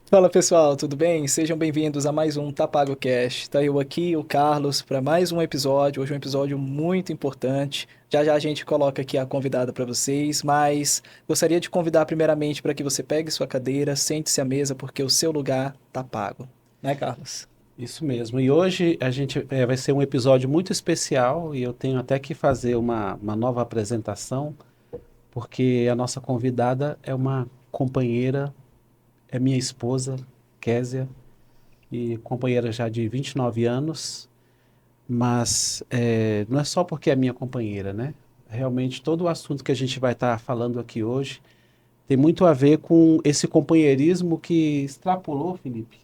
Fala pessoal, tudo bem? Sejam bem-vindos a mais um TapagoCast. Tá eu aqui, o Carlos, para mais um episódio. Hoje é um episódio muito importante. Já já a gente coloca aqui a convidada para vocês, mas gostaria de convidar primeiramente para que você pegue sua cadeira, sente-se à mesa, porque o seu lugar tá pago. Né, Carlos? Isso mesmo. E hoje a gente vai ser um episódio muito especial e eu tenho até que fazer uma nova apresentação, porque a nossa convidada é uma companheira, é minha esposa, Késia, e companheira já de 29 anos, mas não é só porque é minha companheira, né? Realmente todo o assunto que a gente vai estar falando aqui hoje tem muito a ver com esse companheirismo que extrapolou, Felipe,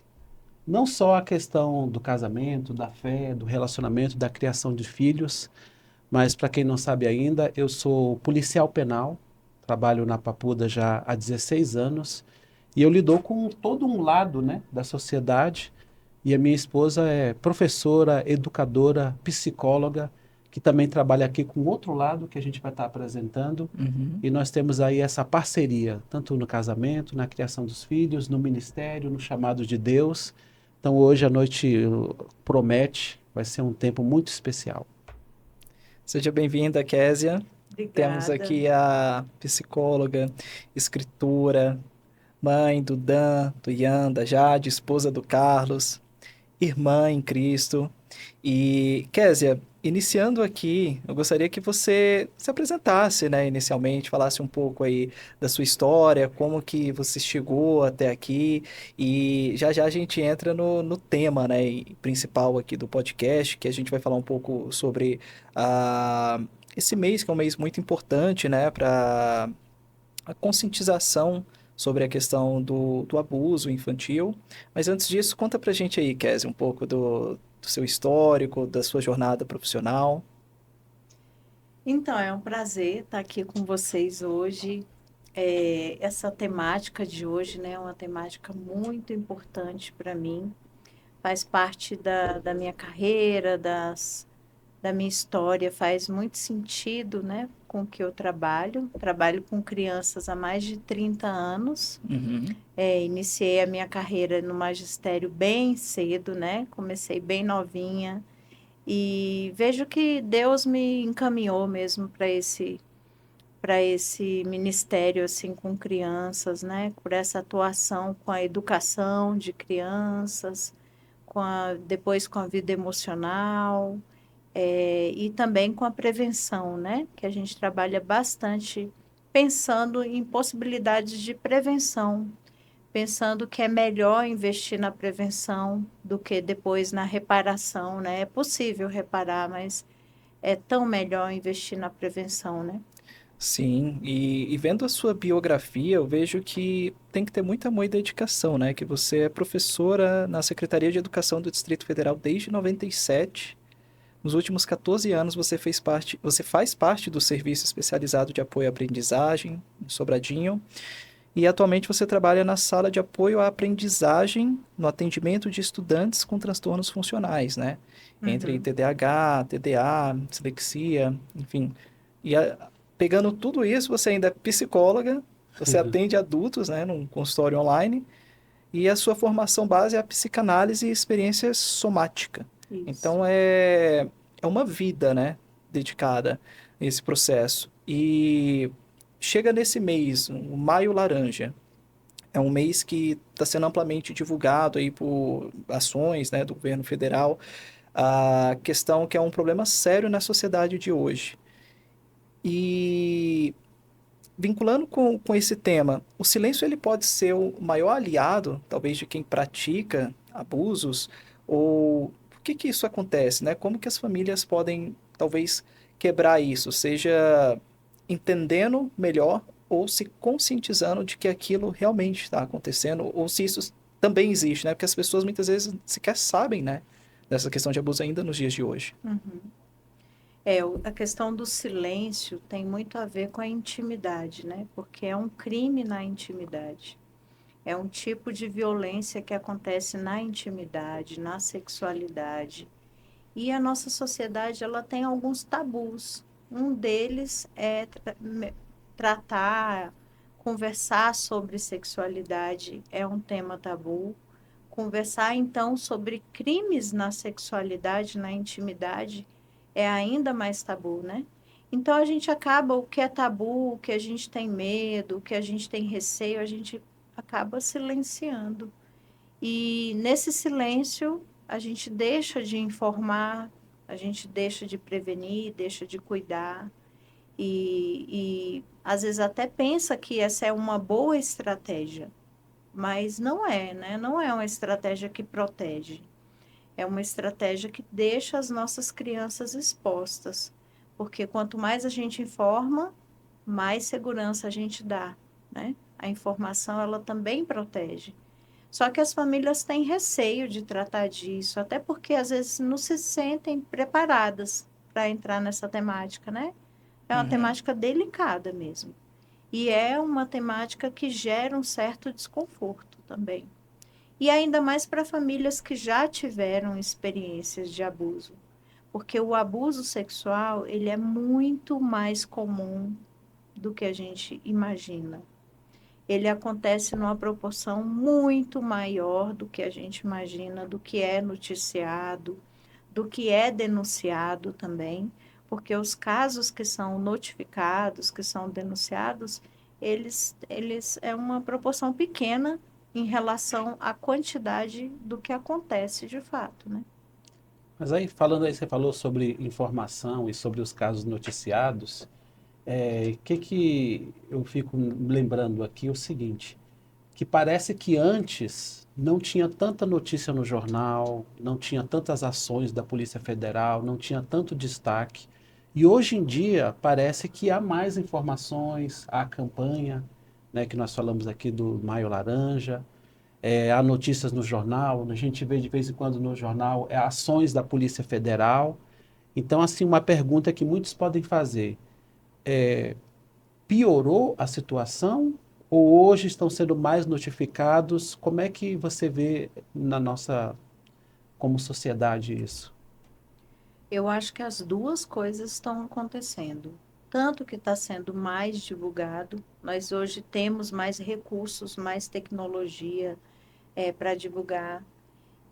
não só a questão do casamento, da fé, do relacionamento, da criação de filhos, mas para quem não sabe ainda, eu sou policial penal, trabalho na Papuda já há 16 anos e eu lido com todo um lado, né, da sociedade. E a minha esposa é professora, educadora, psicóloga, que também trabalha aqui com outro lado que a gente vai estar apresentando. Uhum. E nós temos aí essa parceria, tanto no casamento, na criação dos filhos, no ministério, no chamado de Deus. Então hoje a noite promete, vai ser um tempo muito especial. Seja bem-vinda, Késia. Temos Obrigada. aqui a psicóloga, escritora, mãe do Dan, do Ian, da Jade, esposa do Carlos, irmã em Cristo. E, Késia, iniciando aqui, eu gostaria que você se apresentasse, né, inicialmente, falasse um pouco aí da sua história, como que você chegou até aqui, e já já a gente entra no tema, né, principal aqui do podcast, que a gente vai falar um pouco sobre esse mês, que é um mês muito importante, né, para a conscientização sobre a questão do abuso infantil. Mas antes disso, conta pra gente aí, Kézia, um pouco do seu histórico, da sua jornada profissional. Então, é um prazer estar aqui com vocês hoje. Essa temática de hoje, né, é uma temática muito importante para mim. Faz parte da minha carreira, da minha história, faz muito sentido, né, com o que eu trabalho. Trabalho com crianças há mais de 30 anos. Uhum. Iniciei a minha carreira no magistério bem cedo, né? Comecei bem novinha. E vejo que Deus me encaminhou mesmo para esse ministério assim com crianças, né? Por essa atuação com a educação de crianças, depois com a vida emocional, e também com a prevenção, né? Que a gente trabalha bastante pensando em possibilidades de prevenção, pensando que é melhor investir na prevenção do que depois na reparação, né? É possível reparar, mas é tão melhor investir na prevenção, né? Sim, e vendo a sua biografia, eu vejo que tem que ter muito amor e dedicação, né? Que você é professora na Secretaria de Educação do Distrito Federal desde 97. Nos últimos 14 anos você faz parte do Serviço Especializado de Apoio à Aprendizagem, em Sobradinho. E atualmente você trabalha na sala de apoio à aprendizagem no atendimento de estudantes com transtornos funcionais, né? Entre Uhum. TDAH, TDA, dislexia, enfim. E pegando tudo isso, você ainda é psicóloga, você atende adultos, né, num consultório online, e a sua formação base é a psicanálise e experiência somática. Isso. Então é uma vida, né, dedicada a esse processo. E chega nesse mês, o Maio Laranja. É um mês que está sendo amplamente divulgado aí por ações, né, do governo federal, a questão que é um problema sério na sociedade de hoje. E vinculando com esse tema, o silêncio ele pode ser o maior aliado, talvez, de quem pratica abusos, ou por que que isso acontece, né? Como que as famílias podem, talvez, quebrar isso, seja entendendo melhor ou se conscientizando de que aquilo realmente está acontecendo, ou se isso também existe, né? Porque as pessoas muitas vezes sequer sabem, né, dessa questão de abuso ainda nos dias de hoje. Uhum. A questão do silêncio tem muito a ver com a intimidade, né? Porque é um crime na intimidade. É um tipo de violência que acontece na intimidade, na sexualidade. E a nossa sociedade, ela tem alguns tabus. Um deles é tratar Conversar sobre sexualidade é um tema tabu. Conversar, então, sobre crimes na sexualidade, na intimidade, é ainda mais tabu, né? Então, a gente acaba, o que é tabu, o que a gente tem medo, o que a gente tem receio, a gente acaba silenciando. E nesse silêncio, a gente deixa de informar, a gente deixa de prevenir, deixa de cuidar. E às vezes até pensa que essa é uma boa estratégia, mas não é, né? Não é uma estratégia que protege. É uma estratégia que deixa as nossas crianças expostas. Porque quanto mais a gente informa, mais segurança a gente dá, né? A informação, ela também protege. Só que as famílias têm receio de tratar disso, até porque às vezes não se sentem preparadas para entrar nessa temática, né? É uma Uhum. temática delicada mesmo. E é uma temática que gera um certo desconforto também. E ainda mais para famílias que já tiveram experiências de abuso, porque o abuso sexual, ele é muito mais comum do que a gente imagina. Ele acontece numa proporção muito maior do que a gente imagina, do que é noticiado, do que é denunciado também, porque os casos que são notificados, que são denunciados, eles é uma proporção pequena em relação à quantidade do que acontece de fato, né? Mas aí, falando aí, você falou sobre informação e sobre os casos noticiados. Que eu fico lembrando aqui é o seguinte, que parece que antes não tinha tanta notícia no jornal, não tinha tantas ações da Polícia Federal, não tinha tanto destaque. E hoje em dia parece que há mais informações, há campanha, né, que nós falamos aqui do Maio Laranja, há notícias no jornal, a gente vê de vez em quando no jornal ações da Polícia Federal. Então, assim, uma pergunta que muitos podem fazer é, piorou a situação ou hoje estão sendo mais notificados? Como é que você vê na nossa, como sociedade isso? Eu acho que as duas coisas estão acontecendo. Tanto que está sendo mais divulgado, nós hoje temos mais recursos, mais tecnologia para divulgar,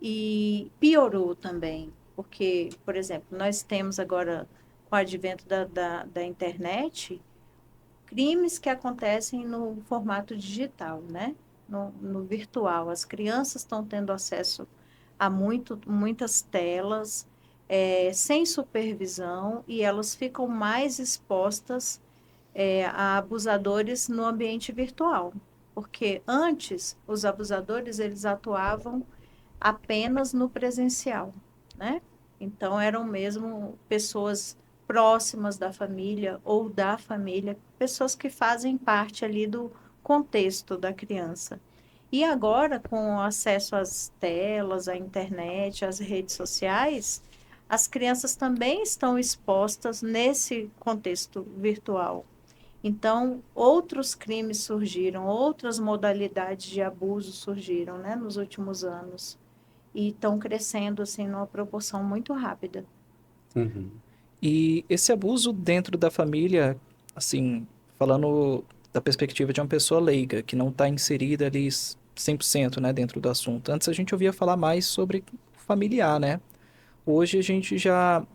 e piorou também, porque, por exemplo, nós temos agora, com o advento da internet, crimes que acontecem no formato digital, né? No virtual. As crianças estão tendo acesso a muitas telas, sem supervisão, e elas ficam mais expostas, a abusadores no ambiente virtual. Porque antes, os abusadores, eles atuavam apenas no presencial, né? Então, eram mesmo pessoas próximas da família ou da família, pessoas que fazem parte ali do contexto da criança. E agora, com o acesso às telas, à internet, às redes sociais, as crianças também estão expostas nesse contexto virtual. Então, outros crimes surgiram, outras modalidades de abuso surgiram, né, nos últimos anos e estão crescendo assim numa proporção muito rápida. Uhum. E esse abuso dentro da família, assim, falando da perspectiva de uma pessoa leiga, que não está inserida ali 100%, né, dentro do assunto. Antes a gente ouvia falar mais sobre familiar, né? Hoje a gente já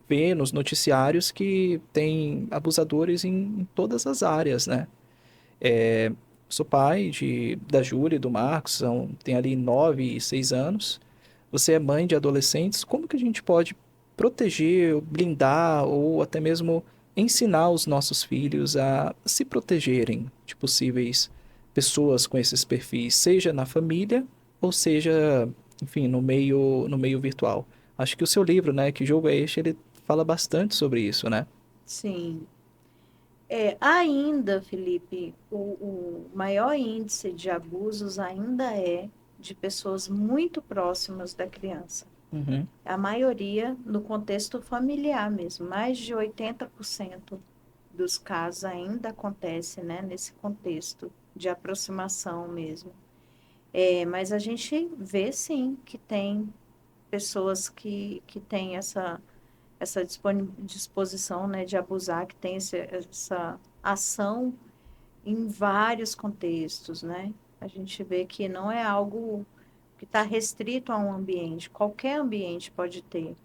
vê nos noticiários que tem abusadores em todas as áreas, né? Sou pai da Júlia e do Marcos, tem ali 9 e 6 anos. Você é mãe de adolescentes. Como que a gente pode proteger, blindar ou até mesmo ensinar os nossos filhos a se protegerem de possíveis pessoas com esses perfis, seja na família ou seja, enfim, no meio virtual? Acho que o seu livro, né, Que Jogo é Este, ele fala bastante sobre isso, né? Sim. Ainda, Felipe, o maior índice de abusos ainda é de pessoas muito próximas da criança. Uhum. A maioria no contexto familiar mesmo, mais de 80% dos casos ainda acontece, né, nesse contexto de aproximação mesmo. Mas a gente vê sim que tem pessoas que têm essa disposição, né, de abusar, que tem essa ação em vários contextos, né? A gente vê que não é algo que está restrito a um ambiente, qualquer ambiente pode ter.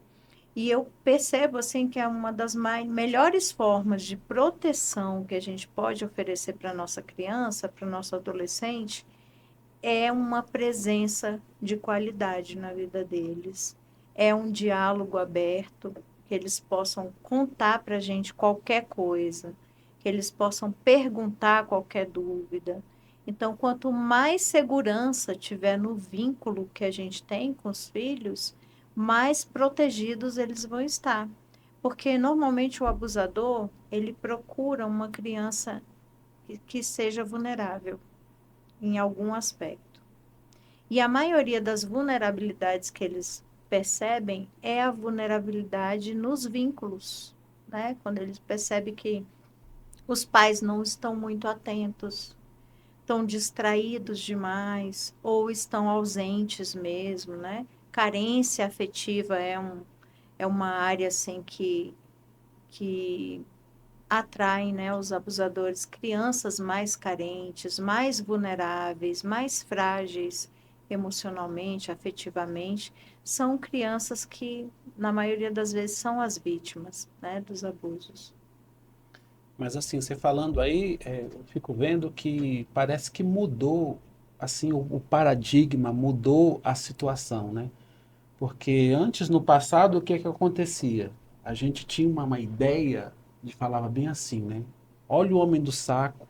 E eu percebo assim que é uma das melhores formas de proteção que a gente pode oferecer para nossa criança, para o nosso adolescente, é uma presença de qualidade na vida deles. É um diálogo aberto, que eles possam contar para a gente qualquer coisa, que eles possam perguntar qualquer dúvida. Então, quanto mais segurança tiver no vínculo que a gente tem com os filhos, mais protegidos eles vão estar. Porque normalmente o abusador, ele procura uma criança que seja vulnerável em algum aspecto. E a maioria das vulnerabilidades que eles percebem é a vulnerabilidade nos vínculos, né? Quando eles percebem que os pais não estão muito atentos, estão distraídos demais ou estão ausentes mesmo, né? Carência afetiva é uma área assim que atraem, né, os abusadores, crianças mais carentes, mais vulneráveis, mais frágeis emocionalmente, afetivamente, são crianças que, na maioria das vezes, são as vítimas, né, dos abusos. Mas assim, você falando aí, eu fico vendo que parece que mudou, assim, o paradigma, mudou a situação, né? Porque antes, no passado, o que é que acontecia? A gente tinha uma ideia de falava bem assim, né? Olha o homem do saco,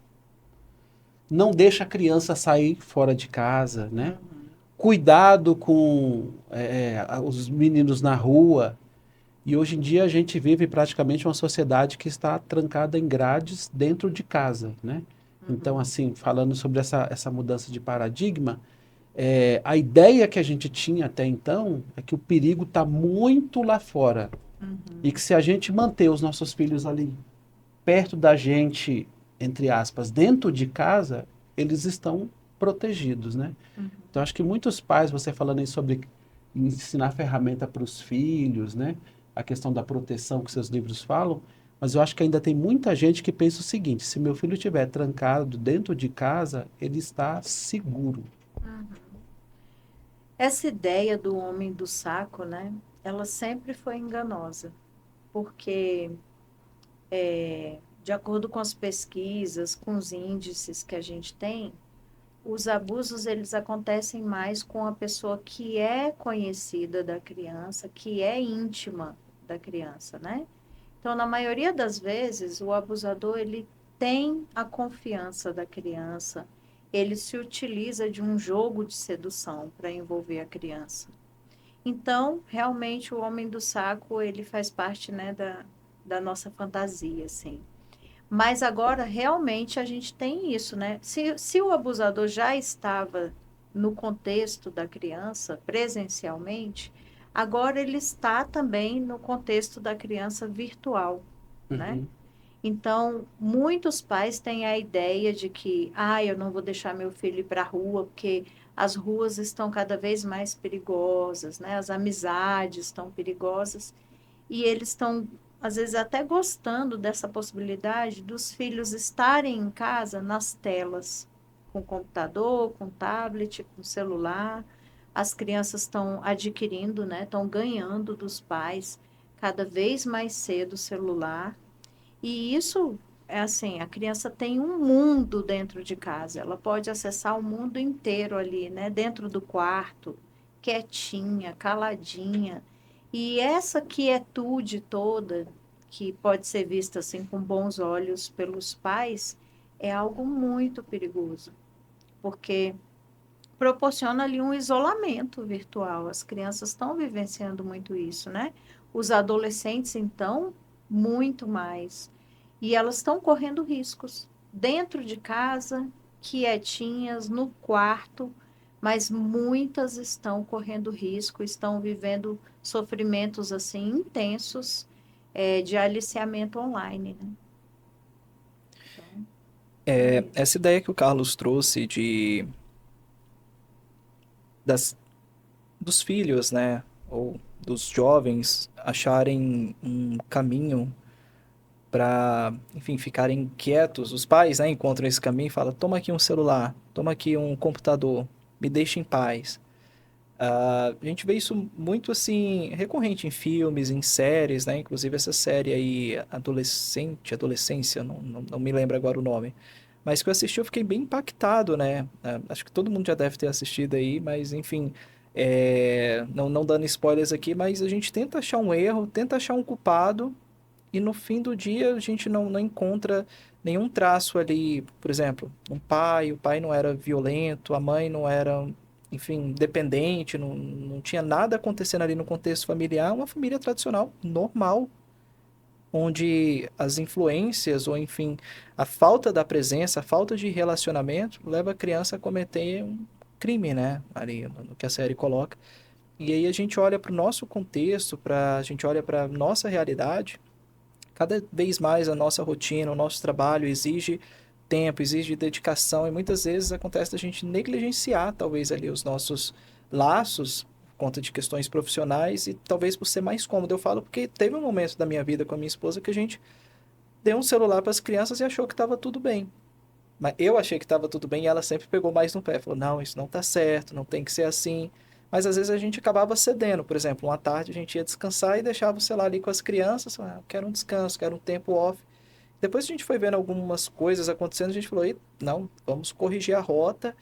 não deixa a criança sair fora de casa, né? Uhum, Cuidado com os meninos na rua. E hoje em dia a gente vive praticamente uma sociedade que está trancada em grades dentro de casa, né? Então, uhum, assim, falando sobre essa mudança de paradigma, a ideia que a gente tinha até então é que o perigo está muito lá fora. E que uhum, se a gente manter os nossos filhos ali perto da gente, entre aspas, dentro de casa, eles estão protegidos, né? uhum. Então, acho que muitos pais, você falando aí sobre ensinar ferramenta para os filhos, né? A questão da proteção que seus livros falam, mas eu acho que ainda tem muita gente que pensa o seguinte: se meu filho estiver trancado dentro de casa, ele está seguro. Uhum. Essa ideia do homem do saco, né, ela sempre foi enganosa, porque de acordo com as pesquisas, com os índices que a gente tem, os abusos eles acontecem mais com a pessoa que é conhecida da criança, que é íntima da criança, né? Então, na maioria das vezes, o abusador ele tem a confiança da criança, ele se utiliza de um jogo de sedução para envolver a criança. Então, realmente, o homem do saco ele faz parte, né, da nossa fantasia, assim. Mas agora, realmente, a gente tem isso, né? Se o abusador já estava no contexto da criança, presencialmente, agora ele está também no contexto da criança virtual, né? Uhum. Então, muitos pais têm a ideia de que, eu não vou deixar meu filho ir para a rua, porque as ruas estão cada vez mais perigosas, né? As amizades estão perigosas e eles estão, às vezes, até gostando dessa possibilidade dos filhos estarem em casa nas telas, com computador, com tablet, com celular. As crianças estão adquirindo, né? Estão ganhando dos pais cada vez mais cedo o celular. E isso é assim, a criança tem um mundo dentro de casa. Ela pode acessar o mundo inteiro ali, né? Dentro do quarto, quietinha, caladinha. E essa quietude toda, que pode ser vista assim com bons olhos pelos pais, é algo muito perigoso, porque proporciona ali um isolamento virtual. As crianças estão vivenciando muito isso, né? Os adolescentes, então, muito mais. E elas estão correndo riscos dentro de casa, quietinhas, no quarto, mas muitas estão correndo risco, estão vivendo sofrimentos assim intensos de aliciamento online, né? Então, é isso. Essa ideia que o Carlos trouxe das, dos filhos, né, ou dos jovens acharem um caminho para, enfim, ficarem quietos. Os pais, né, encontram esse caminho e falam: toma aqui um celular, toma aqui um computador, me deixa em paz. A gente vê isso muito assim recorrente em filmes, em séries, né? Inclusive essa série aí, Adolescência, não me lembro agora o nome. Mas que eu assisti, eu fiquei bem impactado, né? Acho que todo mundo já deve ter assistido aí, mas enfim, não dando spoilers aqui, mas a gente tenta achar um erro, tenta achar um culpado, e no fim do dia a gente não encontra nenhum traço ali, por exemplo, o pai não era violento, a mãe não era, enfim, dependente, não tinha nada acontecendo ali no contexto familiar, uma família tradicional, normal, onde as influências, ou enfim, a falta da presença, a falta de relacionamento, leva a criança a cometer um crime, né? Ali no que a série coloca. E aí a gente olha para o nosso contexto, a gente olha para a nossa realidade. Cada vez mais a nossa rotina, o nosso trabalho exige tempo, exige dedicação, e muitas vezes acontece da gente negligenciar talvez ali os nossos laços por conta de questões profissionais, e talvez por ser mais cômodo. Eu falo porque teve um momento da minha vida com a minha esposa que a gente deu um celular para as crianças e achou que estava tudo bem. Mas eu achei que estava tudo bem, e ela sempre pegou mais no pé, falou: não, isso não está certo, não tem que ser assim. Mas às vezes a gente acabava cedendo. Por exemplo, uma tarde a gente ia descansar e deixava o celular ali com as crianças: quero um descanso, quero um tempo off. Depois a gente foi vendo algumas coisas acontecendo, a gente falou: não, vamos corrigir a rota.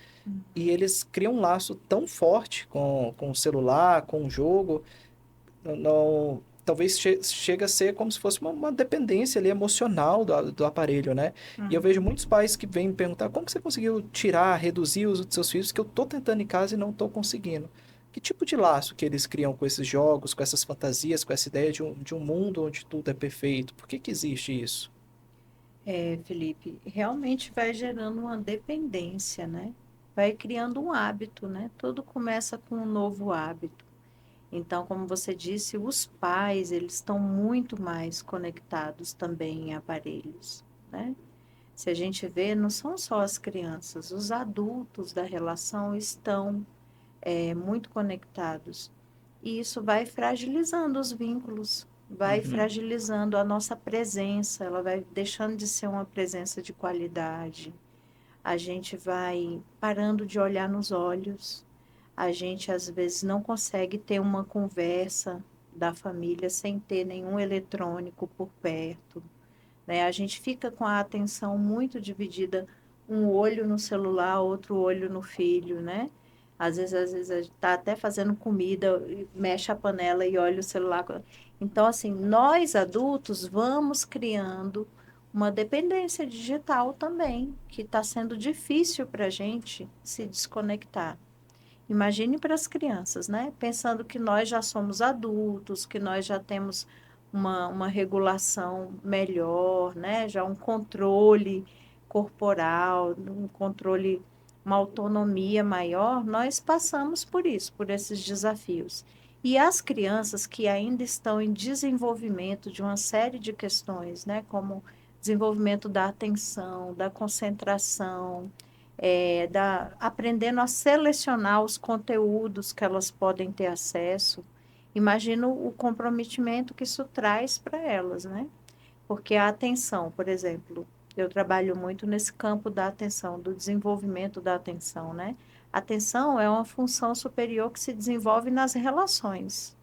E eles criam um laço tão forte com o celular, com o jogo, talvez chegue a ser como se fosse uma dependência ali emocional do aparelho, né? E eu vejo muitos pais que vêm me perguntar: como que você conseguiu tirar, reduzir o uso dos seus filhos, que eu tô tentando em casa e não tô conseguindo. Que tipo de laço que eles criam com esses jogos, com essas fantasias, com essa ideia de um mundo onde tudo é perfeito? Por que que existe isso? Felipe, realmente vai gerando uma dependência, né? Vai criando um hábito, né? Tudo começa com um novo hábito. Então, como você disse, os pais, eles estão muito mais conectados também em aparelhos, né? Se a gente vê, não são só as crianças, os adultos da relação estão muito conectados. E isso vai fragilizando os vínculos, vai Uhum, fragilizando a nossa presença, ela vai deixando de ser uma presença de qualidade. A gente vai parando de olhar nos olhos, a gente às vezes não consegue ter uma conversa da família sem ter nenhum eletrônico por perto, né? A gente fica com a atenção muito dividida, um olho no celular, outro olho no filho, né? Às vezes a gente está até fazendo comida, mexe a panela e olha o celular. Então, assim, nós adultos vamos criando uma dependência digital também, que está sendo difícil para a gente se desconectar. Imagine para as crianças, né? Pensando que nós já somos adultos, que nós já temos uma regulação melhor, né? Já um controle corporal, um controle, uma autonomia maior, nós passamos por isso, por esses desafios. E as crianças que ainda estão em desenvolvimento de uma série de questões, né? Como desenvolvimento da atenção, da concentração, aprendendo a selecionar os conteúdos que elas podem ter acesso. Imagino o comprometimento que isso traz para elas, né? Porque a atenção, por exemplo, eu trabalho muito nesse campo da atenção, do desenvolvimento da atenção, né? A atenção é uma função superior que se desenvolve nas relações.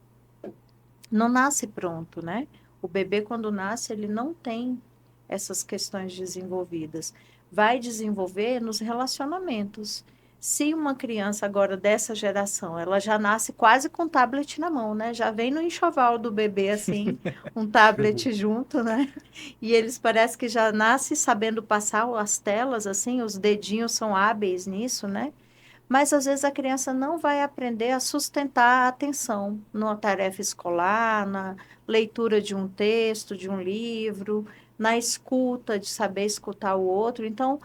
Não nasce pronto, né? O bebê, quando nasce, ele não tem essas questões desenvolvidas. Vai desenvolver nos relacionamentos. Se uma criança agora dessa geração, ela já nasce quase com tablet na mão, né? Já vem no enxoval do bebê assim, um tablet junto, né? E eles parece que já nascem sabendo passar as telas assim, os dedinhos são hábeis nisso, né? Mas às vezes a criança não vai aprender a sustentar a atenção numa tarefa escolar, na leitura de um texto, de um livro, na escuta, de saber escutar o outro. Então,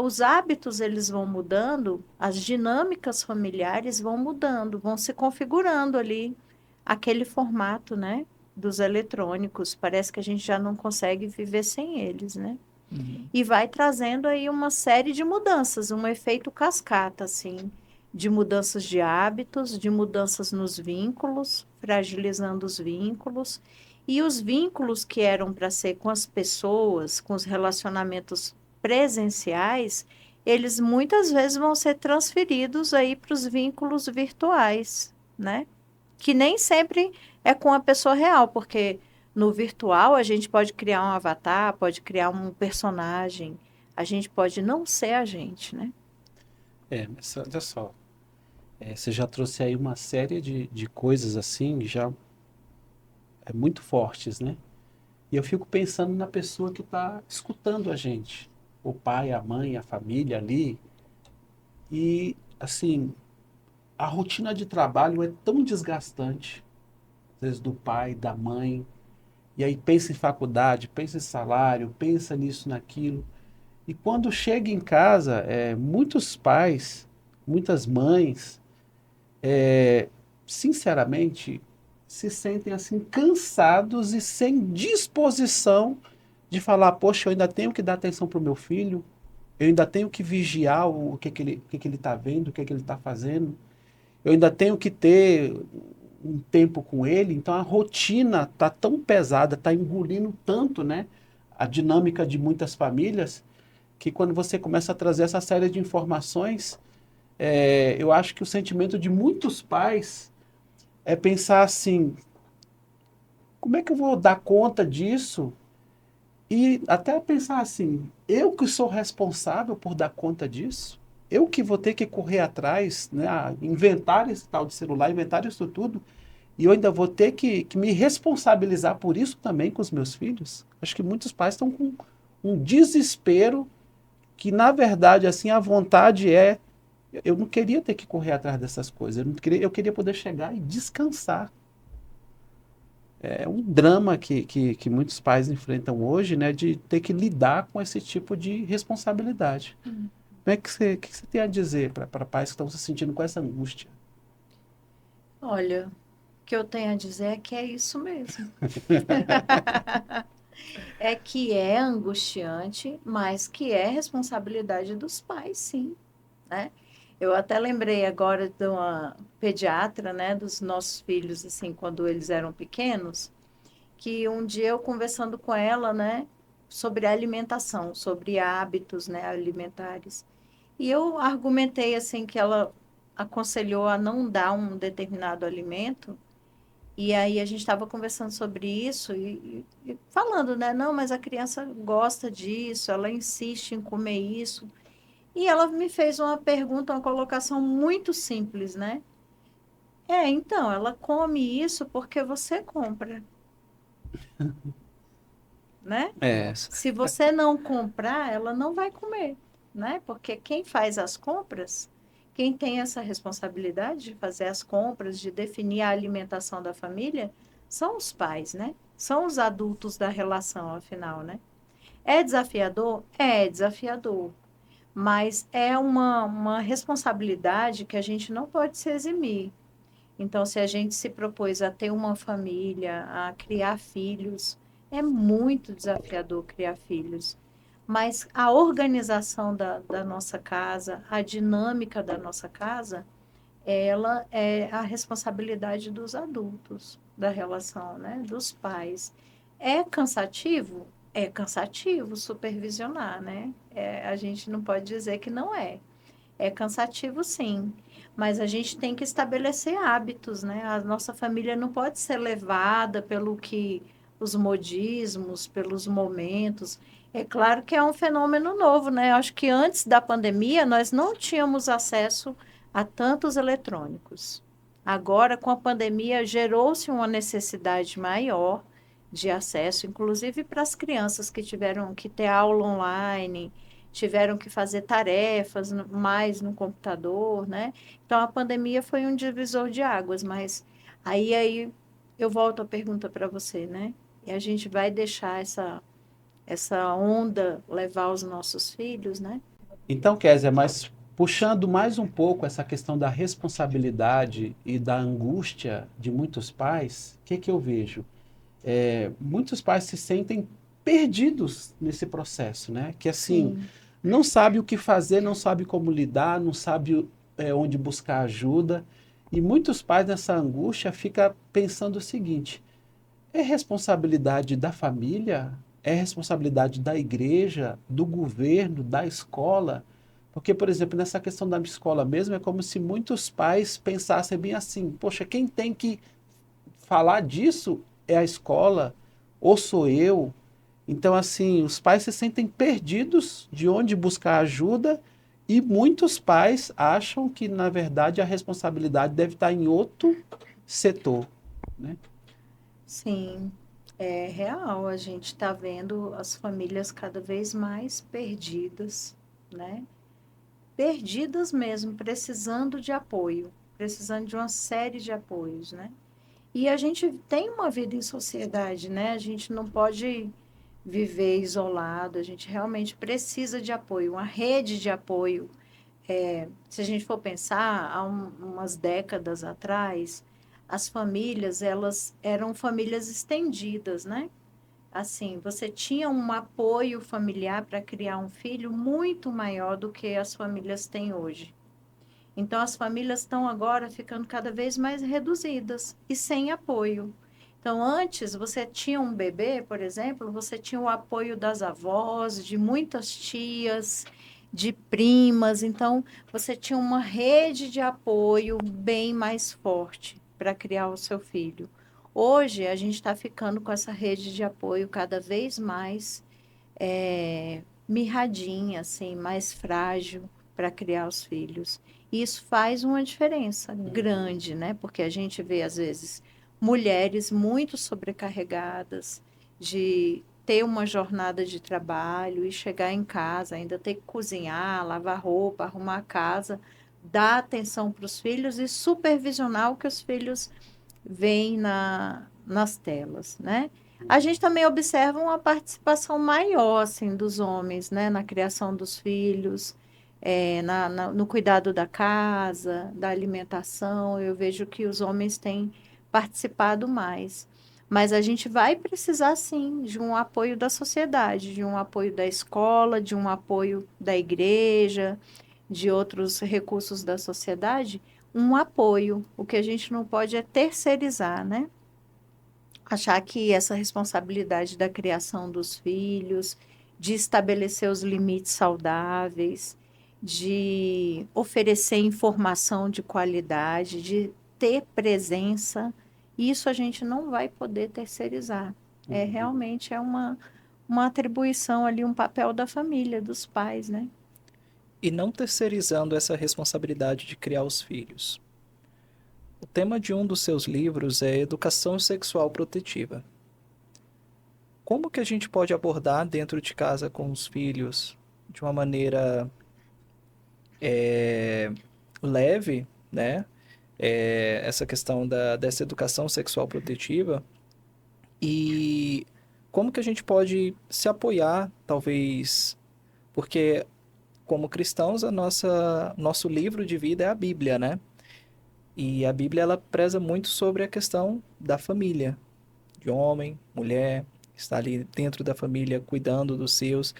os hábitos eles vão mudando, as dinâmicas familiares vão mudando, vão se configurando ali aquele formato, né, dos eletrônicos. Parece que a gente já não consegue viver sem eles, né? uhum. E vai trazendo aí uma série de mudanças, um efeito cascata, assim, de mudanças de hábitos, de mudanças nos vínculos fragilizando os vínculos. E os vínculos que eram para ser com as pessoas, com os relacionamentos presenciais, eles muitas vezes vão ser transferidos aí para os vínculos virtuais, né? Que nem sempre é com a pessoa real, porque no virtual a gente pode criar um avatar, pode criar um personagem, a gente pode não ser a gente, né? Mas olha só, você já trouxe aí uma série de coisas assim, já muito fortes, né? E eu fico pensando na pessoa que está escutando a gente, o pai, a mãe, a família ali, e assim, a rotina de trabalho é tão desgastante, às vezes do pai, da mãe, e aí pensa em faculdade, pensa em salário, pensa nisso, naquilo. E quando chega em casa, muitos pais, muitas mães, sinceramente, se sentem assim cansados e sem disposição de falar, poxa, eu ainda tenho que dar atenção para o meu filho, eu ainda tenho que vigiar o que ele está vendo, o que ele está fazendo, eu ainda tenho que ter um tempo com ele, então a rotina está tão pesada, está engolindo tanto, né, a dinâmica de muitas famílias, que quando você começa a trazer essa série de informações, eu acho que o sentimento de muitos pais é pensar assim, como é que eu vou dar conta disso? E até pensar assim, eu que sou responsável por dar conta disso? Eu que vou ter que correr atrás, né, inventar esse tal de celular, inventar isso tudo, e eu ainda vou ter que me responsabilizar por isso também com os meus filhos? Acho que muitos pais estão com um desespero que, na verdade, assim, a vontade eu não queria ter que correr atrás dessas coisas, eu queria poder chegar e descansar. É um drama que muitos pais enfrentam hoje, né, de ter que lidar com esse tipo de responsabilidade. Como é que você tem a dizer para pais que estão se sentindo com essa angústia? Olha, o que eu tenho a dizer é que é isso mesmo. É que é angustiante, mas que é responsabilidade dos pais, sim, né? Eu até lembrei agora de uma pediatra, né, dos nossos filhos, assim, quando eles eram pequenos, que um dia eu conversando com ela, né, sobre alimentação, sobre hábitos, né, alimentares. E eu argumentei, assim, que ela aconselhou a não dar um determinado alimento, e aí a gente estava conversando sobre isso e falando, né? Não, mas a criança gosta disso, ela insiste em comer isso. E ela me fez uma pergunta, uma colocação muito simples, né? Então, ela come isso porque você compra, né? É, Se você não comprar, ela não vai comer, né? Porque quem faz as compras, quem tem essa responsabilidade de fazer as compras, de definir a alimentação da família, são os pais, né? São os adultos da relação, afinal, né? É desafiador? É desafiador. Mas é uma responsabilidade que a gente não pode se eximir. Então, se a gente se propôs a ter uma família, a criar filhos, é muito desafiador criar filhos. Mas a organização da nossa casa, a dinâmica da nossa casa, ela é a responsabilidade dos adultos, da relação, né? Dos pais. É cansativo? É cansativo supervisionar, né? A gente não pode dizer que não é. É cansativo, sim, mas a gente tem que estabelecer hábitos, né? A nossa família não pode ser levada pelo que os modismos, pelos momentos. É claro que é um fenômeno novo, né? Acho que antes da pandemia nós não tínhamos acesso a tantos eletrônicos. Agora, com a pandemia, gerou-se uma necessidade maior de acesso, inclusive para as crianças que tiveram que ter aula online, tiveram que fazer tarefas mais no computador, né? Então a pandemia foi um divisor de águas, mas aí eu volto a pergunta para você, né? E a gente vai deixar essa onda levar os nossos filhos, né? Então, Kézia, mas puxando mais um pouco essa questão da responsabilidade e da angústia de muitos pais, o que que eu vejo? Muitos pais se sentem perdidos nesse processo, né? Que assim, Sim, não sabe o que fazer, não sabe como lidar, não sabe onde buscar ajuda. E muitos pais nessa angústia ficam pensando o seguinte: é responsabilidade da família? É responsabilidade da igreja, do governo, da escola? Porque, por exemplo, nessa questão da escola mesmo, é como se muitos pais pensassem bem assim: poxa, quem tem que falar disso é a escola, ou sou eu? Então, assim, os pais se sentem perdidos de onde buscar ajuda e muitos pais acham que, na verdade, a responsabilidade deve estar em outro setor, né? Sim, é real. A gente está vendo as famílias cada vez mais perdidas, né? Perdidas mesmo, precisando de apoio, precisando de uma série de apoios, né? E a gente tem uma vida em sociedade, né? A gente não pode viver isolado, a gente realmente precisa de apoio, uma rede de apoio. Se a gente for pensar, umas décadas atrás, as famílias, elas eram famílias estendidas, né? Assim, você tinha um apoio familiar para criar um filho muito maior do que as famílias têm hoje. Então, as famílias estão agora ficando cada vez mais reduzidas e sem apoio. Então, antes, você tinha um bebê, por exemplo, você tinha o apoio das avós, de muitas tias, de primas. Então, você tinha uma rede de apoio bem mais forte para criar o seu filho. Hoje, a gente está ficando com essa rede de apoio cada vez mais mirradinha, assim, mais frágil para criar os filhos. E isso faz uma diferença grande, né? Porque a gente vê, às vezes, mulheres muito sobrecarregadas de ter uma jornada de trabalho e chegar em casa, ainda ter que cozinhar, lavar roupa, arrumar a casa, dar atenção para os filhos e supervisionar o que os filhos veem nas telas, né? A gente também observa uma participação maior, assim, dos homens, né, na criação dos filhos, no cuidado da casa, da alimentação. Eu vejo que os homens têm participado mais. Mas a gente vai precisar, sim, de um apoio da sociedade, de um apoio da escola, de um apoio da igreja, de outros recursos da sociedade, um apoio. O que a gente não pode é terceirizar, né? Achar que essa responsabilidade da criação dos filhos, de estabelecer os limites saudáveis, de oferecer informação de qualidade, de ter presença, isso a gente não vai poder terceirizar. Realmente é uma atribuição ali, um papel da família, dos pais, né? E não terceirizando essa responsabilidade de criar os filhos. O tema de um dos seus livros é Educação Sexual Protetiva. Como que a gente pode abordar dentro de casa com os filhos de uma maneira leve, né? Essa questão dessa educação sexual protetiva e como que a gente pode se apoiar, talvez, porque como cristãos nosso livro de vida é a Bíblia, né? E a Bíblia ela preza muito sobre a questão da família, de homem, mulher, estar ali dentro da família, cuidando dos seus.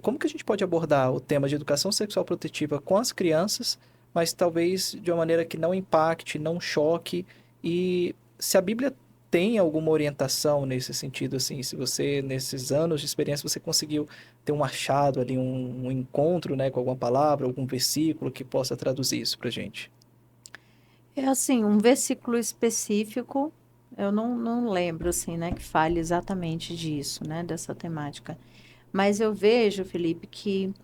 Como que a gente pode abordar o tema de educação sexual protetiva com as crianças, mas talvez de uma maneira que não impacte, não choque, e se a Bíblia tem alguma orientação nesse sentido, assim, se você, nesses anos de experiência, você conseguiu ter um achado ali, um encontro, né, com alguma palavra, algum versículo que possa traduzir isso pra gente. É assim, um versículo específico, eu não lembro, assim, né, que fale exatamente disso, né, dessa temática. Mas eu vejo, Felipe, que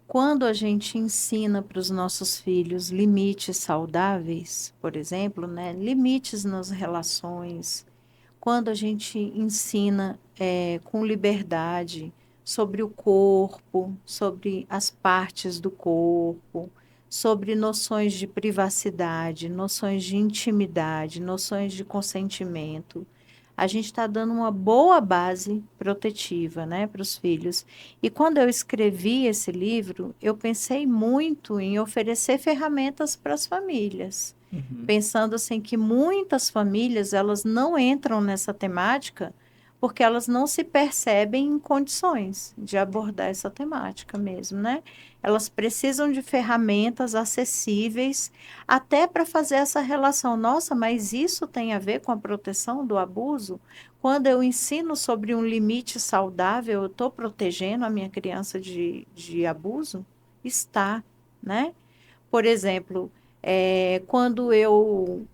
quando a gente ensina para os nossos filhos limites saudáveis, por exemplo, né, limites nas relações, quando a gente ensina com liberdade sobre o corpo, sobre as partes do corpo, sobre noções de privacidade, noções de intimidade, noções de consentimento, a gente está dando uma boa base protetiva, né, para os filhos. E quando eu escrevi esse livro, eu pensei muito em oferecer ferramentas para as famílias, Uhum. pensando assim que muitas famílias elas não entram nessa temática porque elas não se percebem em condições de abordar essa temática mesmo, né? Elas precisam de ferramentas acessíveis até para fazer essa relação. Nossa, mas isso tem a ver com a proteção do abuso? Quando eu ensino sobre um limite saudável, eu estou protegendo a minha criança de abuso? Está, né? Por exemplo, quando eu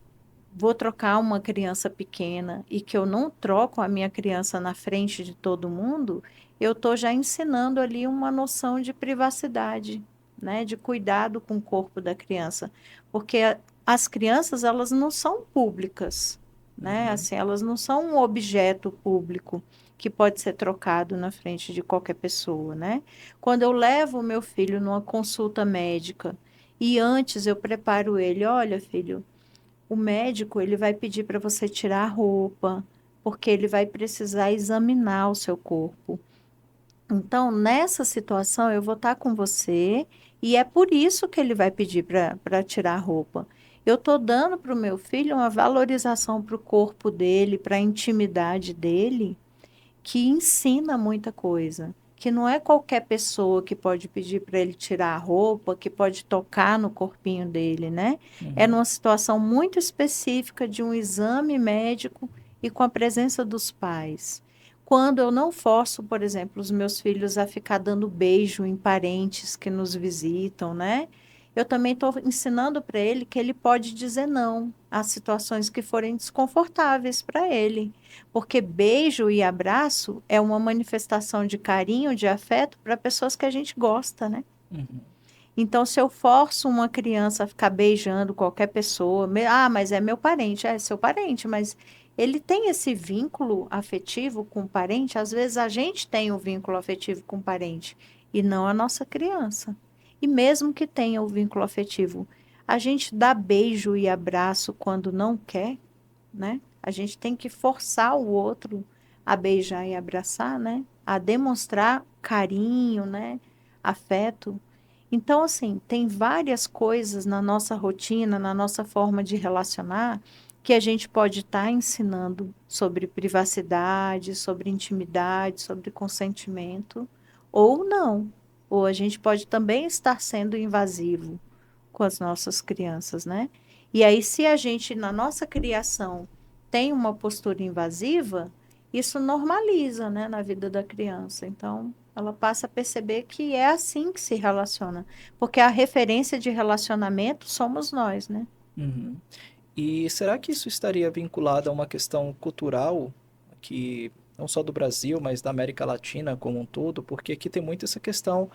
vou trocar uma criança pequena e que eu não troco a minha criança na frente de todo mundo, eu estou já ensinando ali uma noção de privacidade, né, de cuidado com o corpo da criança, porque as crianças elas não são públicas, né, Uhum. assim, elas não são um objeto público que pode ser trocado na frente de qualquer pessoa, né? Quando eu levo o meu filho numa consulta médica e antes eu preparo ele, olha, filho, o médico ele vai pedir para você tirar a roupa, porque ele vai precisar examinar o seu corpo. Então, nessa situação, eu vou estar com você e é por isso que ele vai pedir para tirar a roupa. Eu estou dando para o meu filho uma valorização para o corpo dele, para a intimidade dele, que ensina muita coisa. Que não é qualquer pessoa que pode pedir para ele tirar a roupa, que pode tocar no corpinho dele, né? É Uhum. numa situação muito específica de um exame médico e com a presença dos pais. Quando eu não forço, por exemplo, os meus filhos a ficar dando beijo em parentes que nos visitam, né? Eu também estou ensinando para ele que ele pode dizer não às situações que forem desconfortáveis para ele. Porque beijo e abraço é uma manifestação de carinho, de afeto para pessoas que a gente gosta, né? Uhum. Então, se eu forço uma criança a ficar beijando qualquer pessoa, mas é meu parente, é seu parente, mas ele tem esse vínculo afetivo com o parente, às vezes a gente tem o vínculo afetivo com o parente e não a nossa criança. E mesmo que tenha o vínculo afetivo, a gente dá beijo e abraço quando não quer, né? A gente tem que forçar o outro a beijar e abraçar, né? A demonstrar carinho, né? Afeto. Então, assim, tem várias coisas na nossa rotina, na nossa forma de relacionar, que a gente pode estar ensinando sobre privacidade, sobre intimidade, sobre consentimento, ou não. Ou a gente pode também estar sendo invasivo com as nossas crianças, né? E aí, se a gente, na nossa criação, tem uma postura invasiva, isso normaliza, né, na vida da criança. Então, ela passa a perceber que é assim que se relaciona, porque a referência de relacionamento somos nós, né? Uhum. E será que isso estaria vinculado a uma questão cultural, que não só do Brasil, mas da América Latina como um todo? Porque aqui tem muito essa questão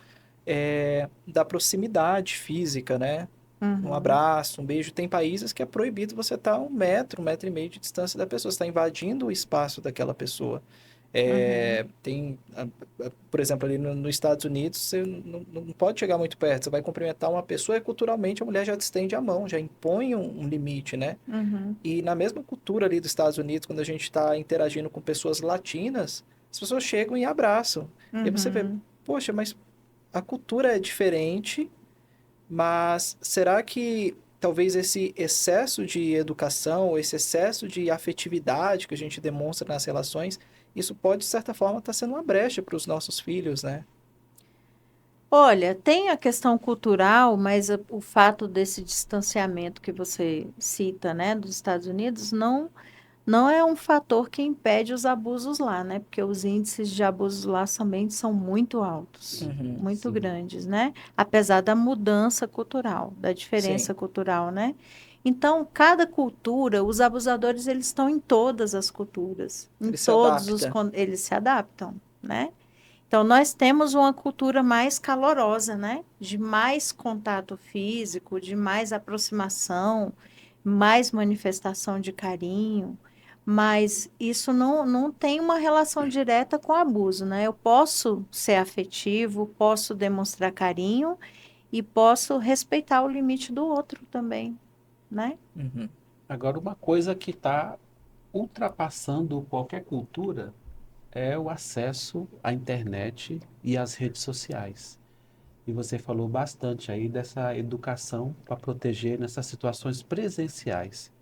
da proximidade física, né? Um Uhum, abraço, um beijo. Tem países que é proibido você estar a um metro e meio de distância da pessoa. Você está invadindo o espaço daquela pessoa. uhum, Por exemplo, ali nos Estados Unidos, você não pode chegar muito perto. Você vai cumprimentar uma pessoa e culturalmente a mulher já te estende a mão, já impõe um limite, né? uhum, E na mesma cultura ali dos Estados Unidos, quando a gente está interagindo com pessoas latinas, as pessoas chegam e abraçam. E aí você vê, uhum. poxa, mas a cultura é diferente, mas será que talvez esse excesso de educação, esse excesso de afetividade que a gente demonstra nas relações, isso pode, de certa forma, estar sendo uma brecha para os nossos filhos, né? Olha, tem a questão cultural, mas o fato desse distanciamento que você cita, né, dos Estados Unidos, não é um fator que impede os abusos lá, né? Porque os índices de abusos lá também são muito altos, Uhum, muito Sim. grandes, né? Apesar da mudança cultural, da sim, diferença cultural, né? Então, cada cultura, os abusadores, eles estão em todas as culturas, em ele se todos os, adapta. eles se adaptam, né? Então, nós temos uma cultura mais calorosa, né? De mais contato físico, de mais aproximação, mais manifestação de carinho, mas isso não tem uma relação direta com abuso, né? Eu posso ser afetivo, posso demonstrar carinho e posso respeitar o limite do outro também, né? Uhum, Agora, uma coisa que está ultrapassando qualquer cultura é o acesso à internet e às redes sociais. E você falou bastante aí dessa educação para proteger nessas situações presenciais.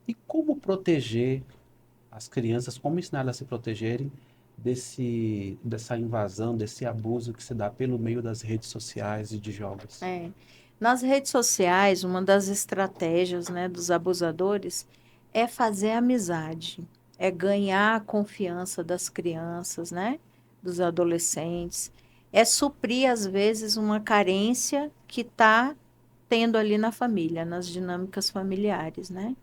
E como proteger as crianças, como ensinar elas a se protegerem dessa invasão, desse abuso que se dá pelo meio das redes sociais e de jogos. É. Nas redes sociais, uma das estratégias, né, dos abusadores é fazer amizade, é ganhar a confiança das crianças, né, dos adolescentes, é suprir, às vezes, uma carência que está tendo ali na família, nas dinâmicas familiares, né?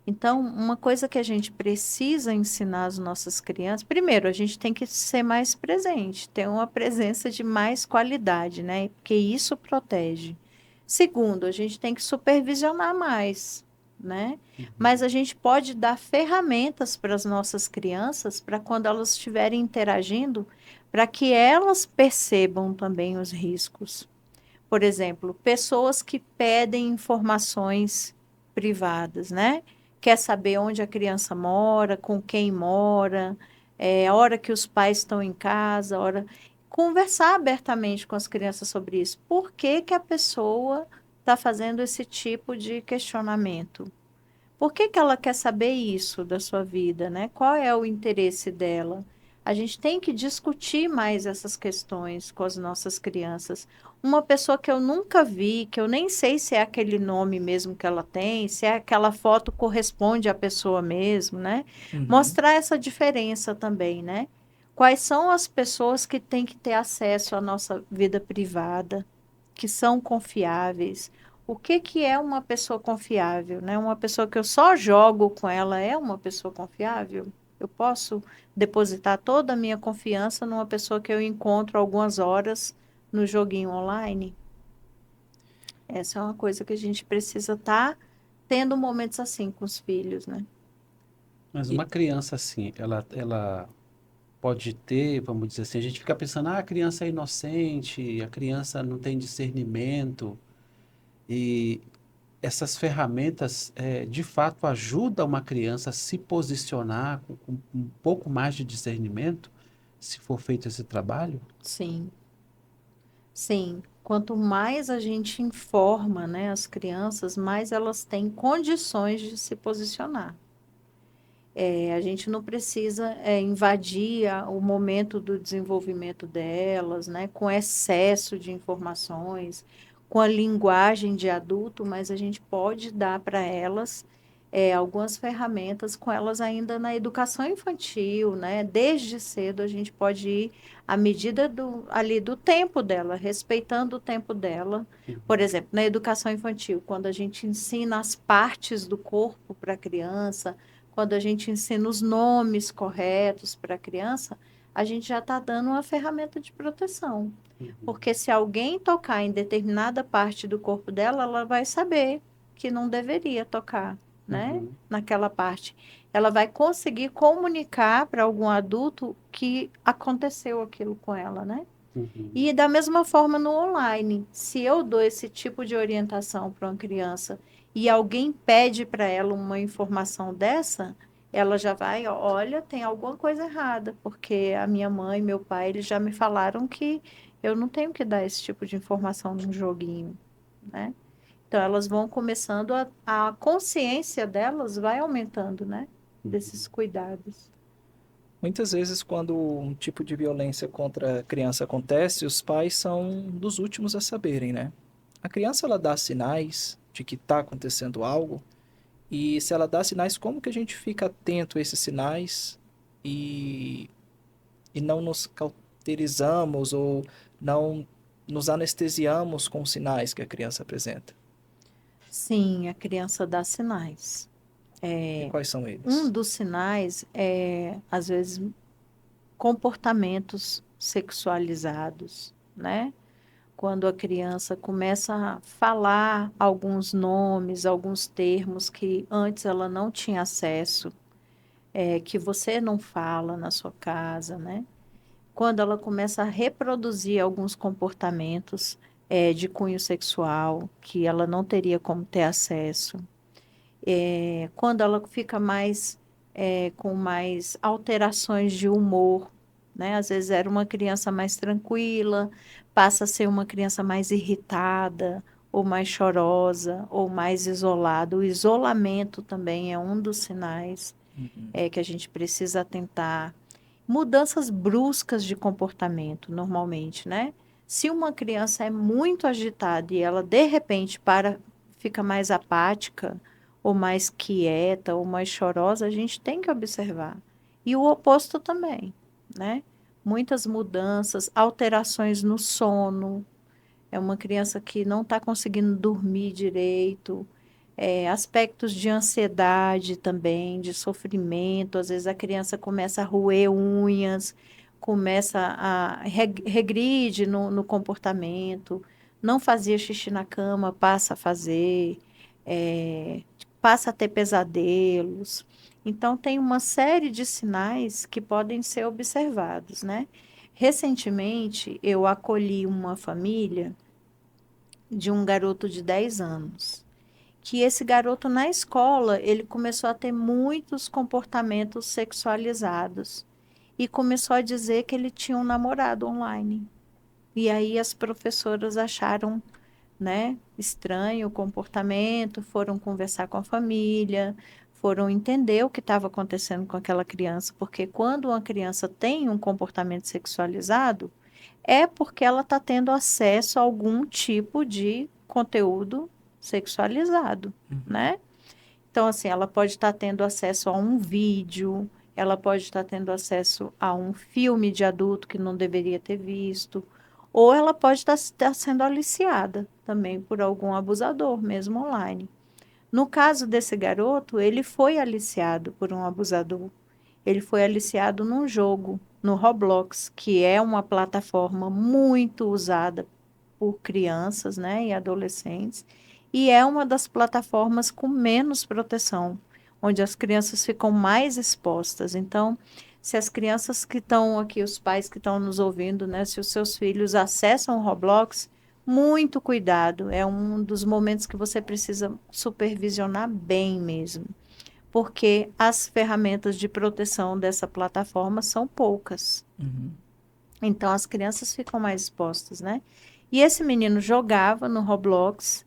Então, uma coisa que a gente precisa ensinar às nossas crianças, primeiro, a gente tem que ser mais presente, ter uma presença de mais qualidade, né? Porque isso protege. Segundo, a gente tem que supervisionar mais, né? Mas a gente pode dar ferramentas para as nossas crianças, para quando elas estiverem interagindo, para que elas percebam também os riscos. Por exemplo, pessoas que pedem informações privadas, né? Quer saber onde a criança mora, com quem mora, a hora que os pais estão em casa, a hora... Conversar abertamente com as crianças sobre isso. Por que que a pessoa está fazendo esse tipo de questionamento? Por que que ela quer saber isso da sua vida, né? Qual é o interesse dela? A gente tem que discutir mais essas questões com as nossas crianças. Uma pessoa que eu nunca vi, que eu nem sei se é aquele nome mesmo que ela tem, se é aquela foto corresponde à pessoa mesmo, né? Uhum. Mostrar essa diferença também, né? Quais são as pessoas que têm que ter acesso à nossa vida privada, que são confiáveis? O que que é uma pessoa confiável, né? Uma pessoa que eu só jogo com ela é uma pessoa confiável? Eu posso depositar toda a minha confiança numa pessoa que eu encontro algumas horas no joguinho online? Essa é uma coisa que a gente precisa estar tendo momentos assim com os filhos, né? Mas E uma criança assim, ela pode ter, vamos dizer assim, a gente fica pensando, ah, a criança é inocente, a criança não tem discernimento, e essas ferramentas, de fato, ajudam uma criança a se posicionar com um pouco mais de discernimento, se for feito esse trabalho? Sim, sim. Quanto mais a gente informa, né, as crianças, mais elas têm condições de se posicionar. A gente não precisa invadir o momento do desenvolvimento delas, né, com excesso de informações, com a linguagem de adulto, mas a gente pode dar para elas algumas ferramentas com elas ainda na educação infantil, né? Desde cedo a gente pode ir à medida ali do tempo dela, respeitando o tempo dela. Por Uhum, exemplo, na educação infantil, quando a gente ensina as partes do corpo para a criança, quando a gente ensina os nomes corretos para a criança, a gente já está dando uma ferramenta de proteção. uhum, Porque se alguém tocar em determinada parte do corpo dela, ela vai saber que não deveria tocar, né? uhum, Naquela parte. Ela vai conseguir comunicar para algum adulto que aconteceu aquilo com ela, né? uhum. E da mesma forma no online, se eu dou esse tipo de orientação para uma criança e alguém pede para ela uma informação dessa, ela já vai, olha, tem alguma coisa errada, porque a minha mãe e meu pai, eles já me falaram que eu não tenho que dar esse tipo de informação num joguinho, né? Então elas vão começando a consciência delas vai aumentando, né? Desses cuidados. muitas vezes, quando um tipo de violência contra a criança acontece, os pais são dos últimos a saberem, né? A criança, ela dá sinais de que está acontecendo algo, e se ela dá sinais, como que a gente fica atento a esses sinais e, e não nos cauterizamos ou não nos anestesiamos com os sinais que a criança apresenta? Sim, a criança dá sinais. E quais são Um eles? dos sinais é, às vezes, comportamentos sexualizados, né? Quando a criança começa a falar alguns nomes, alguns termos que antes ela não tinha acesso, que você não fala na sua casa, né? Quando ela começa a reproduzir alguns comportamentos, de cunho sexual, que ela não teria como ter acesso. Quando ela fica mais com mais alterações de humor, né? Às vezes era uma criança mais tranquila, passa a ser uma criança mais irritada, ou mais chorosa, ou mais isolada. O isolamento também é um dos sinais. Uhum. que a gente precisa atentar. Mudanças bruscas de comportamento, normalmente, né? Se uma criança é muito agitada e ela de repente fica mais apática, ou mais quieta, ou mais chorosa, a gente tem que observar. E o oposto também, né? Muitas mudanças, alterações no sono. É uma criança que não está conseguindo dormir direito, aspectos de ansiedade também, de sofrimento. Às vezes a criança começa a roer unhas, começa a regride no comportamento, não fazia xixi na cama, passa a fazer, é, passa a ter pesadelos. Então, tem uma série de sinais que podem ser observados, né? Recentemente, eu acolhi uma família de um garoto de 10 anos que esse garoto na escola, ele começou a ter muitos comportamentos sexualizados e começou a dizer que ele tinha um namorado online. E aí as professoras acharam, né, estranho o comportamento, foram conversar com a família, foram entender o que estava acontecendo com aquela criança, porque quando uma criança tem um comportamento sexualizado, é porque ela está tendo acesso a algum tipo de conteúdo sexualizado, Uhum. né? Então, assim, ela pode estar tendo acesso a um vídeo, ela pode estar tendo acesso a um filme de adulto que não deveria ter visto, ou ela pode estar sendo aliciada também por algum abusador, mesmo online. No caso desse garoto, ele foi aliciado por um abusador. Ele foi aliciado num jogo, no Roblox, que é uma plataforma muito usada por crianças, né, e adolescentes, e é uma das plataformas com menos proteção, onde as crianças ficam mais expostas. Então, se as crianças que estão aqui, os pais que estão nos ouvindo, né, se os seus filhos acessam o Roblox, muito cuidado, é um dos momentos que você precisa supervisionar bem mesmo, porque as ferramentas de proteção dessa plataforma são poucas. Uhum. Então as crianças ficam mais expostas, né? E esse menino jogava no Roblox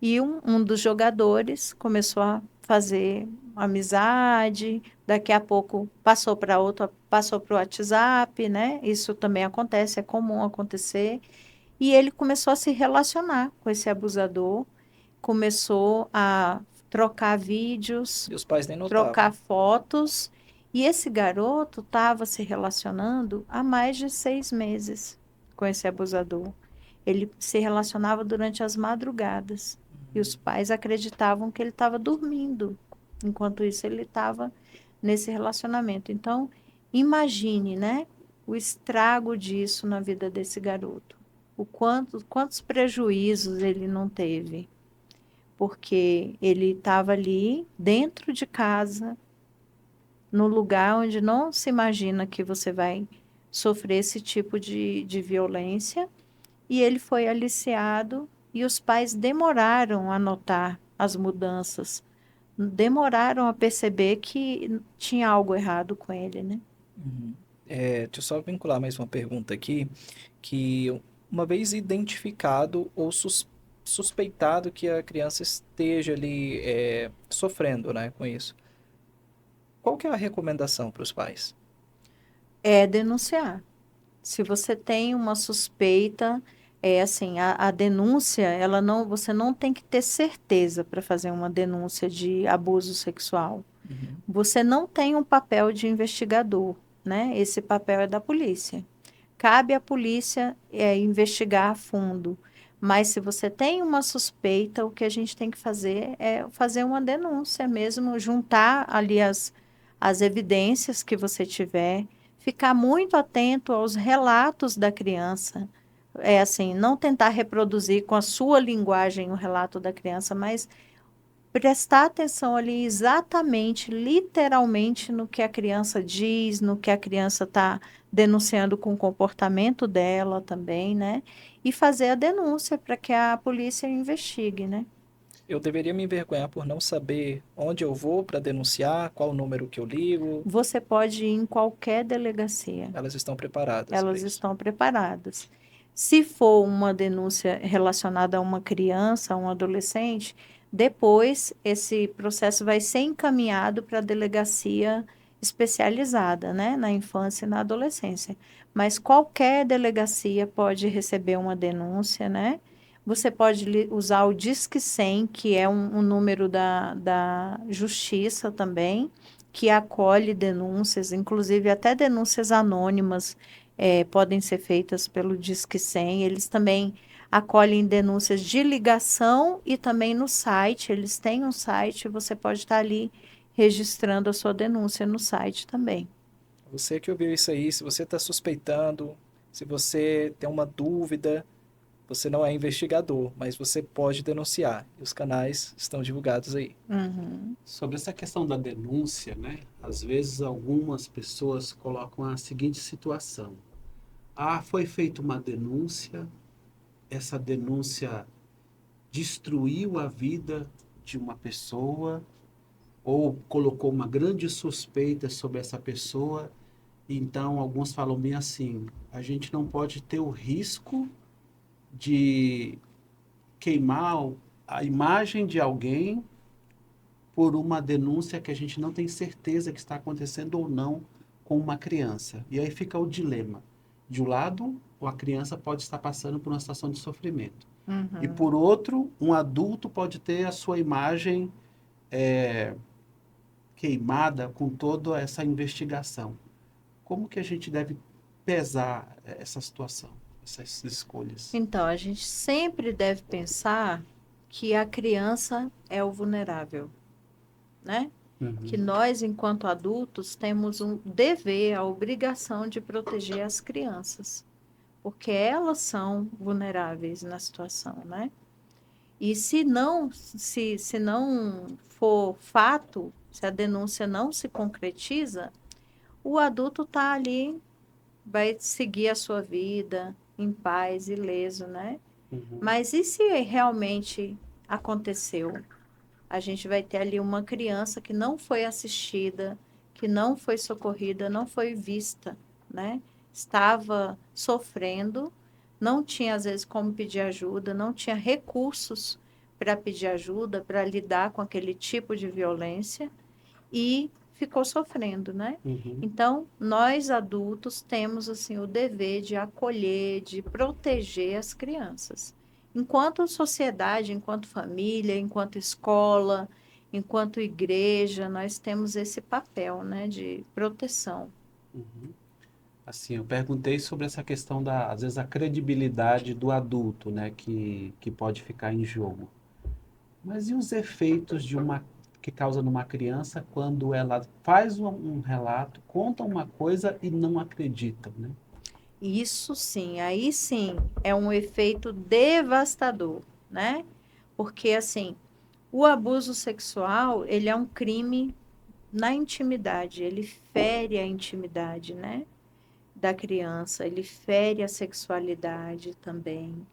e um dos jogadores começou a fazer amizade, daqui a pouco passou para outro, passou para o WhatsApp, né? Isso também acontece, é comum acontecer. E ele começou a se relacionar com esse abusador, começou a trocar vídeos, E os pais nem notavam. trocar fotos, e esse garoto estava se relacionando há mais de 6 meses com esse abusador. Ele se relacionava durante as madrugadas, e os pais acreditavam que ele estava dormindo, enquanto isso ele estava nesse relacionamento. Então, imagine, né, o estrago disso na vida desse garoto. Quantos prejuízos ele não teve, porque ele estava ali dentro de casa, no lugar onde não se imagina que você vai sofrer esse tipo de violência, e ele foi aliciado, e os pais demoraram a notar as mudanças, demoraram a perceber que tinha algo errado com ele, né? Uhum. Deixa eu só vincular mais uma pergunta aqui, que uma vez identificado ou suspeitado que a criança esteja ali sofrendo, né, com isso, qual que é a recomendação para os pais? É denunciar. Se você tem uma suspeita, é assim, a denúncia, ela não, você não tem que ter certeza para fazer uma denúncia de abuso sexual. Uhum. Você não tem um papel de investigador, né? Esse papel é da polícia. Cabe à polícia investigar a fundo. Mas se você tem uma suspeita, o que a gente tem que fazer é fazer uma denúncia mesmo, juntar ali as evidências que você tiver, ficar muito atento aos relatos da criança. É assim, não tentar reproduzir com a sua linguagem o relato da criança, mas prestar atenção ali exatamente, literalmente, no que a criança diz, no que a criança está denunciando com o comportamento dela também, né? E fazer a denúncia para que a polícia investigue, né? Eu deveria me envergonhar por não saber onde eu vou para denunciar, qual o número que eu ligo. Você pode ir em qualquer delegacia, Elas estão preparadas para elas isso. estão preparadas. Se for uma denúncia relacionada a uma criança, a um adolescente, Depois, esse processo vai ser encaminhado para a delegacia especializada, né, na infância e na adolescência. Mas qualquer delegacia pode receber uma denúncia, né? Você pode usar o Disque 100, que é um número da Justiça também, que acolhe denúncias, inclusive até denúncias anônimas podem ser feitas pelo Disque 100. Eles também acolhem denúncias de ligação e também no site. Eles têm um site, você pode estar ali registrando a sua denúncia no site também. Você que ouviu isso aí, se você está suspeitando, se você tem uma dúvida, você não é investigador, mas você pode denunciar. E os canais estão divulgados aí. Uhum. Sobre essa questão da denúncia, né? Às vezes algumas pessoas colocam a seguinte situação: ah, foi feita uma denúncia, essa denúncia destruiu a vida de uma pessoa ou colocou uma grande suspeita sobre essa pessoa. Então, alguns falam bem assim: a gente não pode ter o risco de queimar a imagem de alguém por uma denúncia que a gente não tem certeza que está acontecendo ou não com uma criança. E aí fica o dilema. De um lado, a criança pode estar passando por uma situação de sofrimento. E Uhum. por outro, um adulto pode ter a sua imagem queimada com toda essa investigação. Como que a gente deve pesar essa situação, essas escolhas? Então, a gente sempre deve pensar que a criança é o vulnerável, né? Que Uhum, nós, enquanto adultos, temos um dever, a obrigação de proteger as crianças, porque elas são vulneráveis na situação, né? E se não for fato, se a denúncia não se concretiza, o adulto está ali, vai seguir a sua vida em paz, ileso, né? uhum, Mas e se realmente aconteceu? A gente vai ter ali uma criança que não foi assistida, que não foi socorrida, não foi vista, né? Estava sofrendo, não tinha às vezes como pedir ajuda, não tinha recursos para pedir ajuda, para lidar com aquele tipo de violência e ficou sofrendo, né? uhum. Então, nós adultos temos assim o dever de acolher, de proteger as crianças. Enquanto sociedade, enquanto família, enquanto escola, enquanto igreja, nós temos esse papel, né, de proteção. Uhum. Assim, eu perguntei sobre essa questão da, às vezes, a credibilidade do adulto, né, que pode ficar em jogo. Mas e os efeitos de uma que causa numa criança quando ela faz um relato, conta uma coisa e não acredita, né? Isso sim, aí sim é um efeito devastador, né? Porque assim, o abuso sexual, ele é um crime na intimidade, ele fere a intimidade, né, da criança, ele fere a sexualidade também.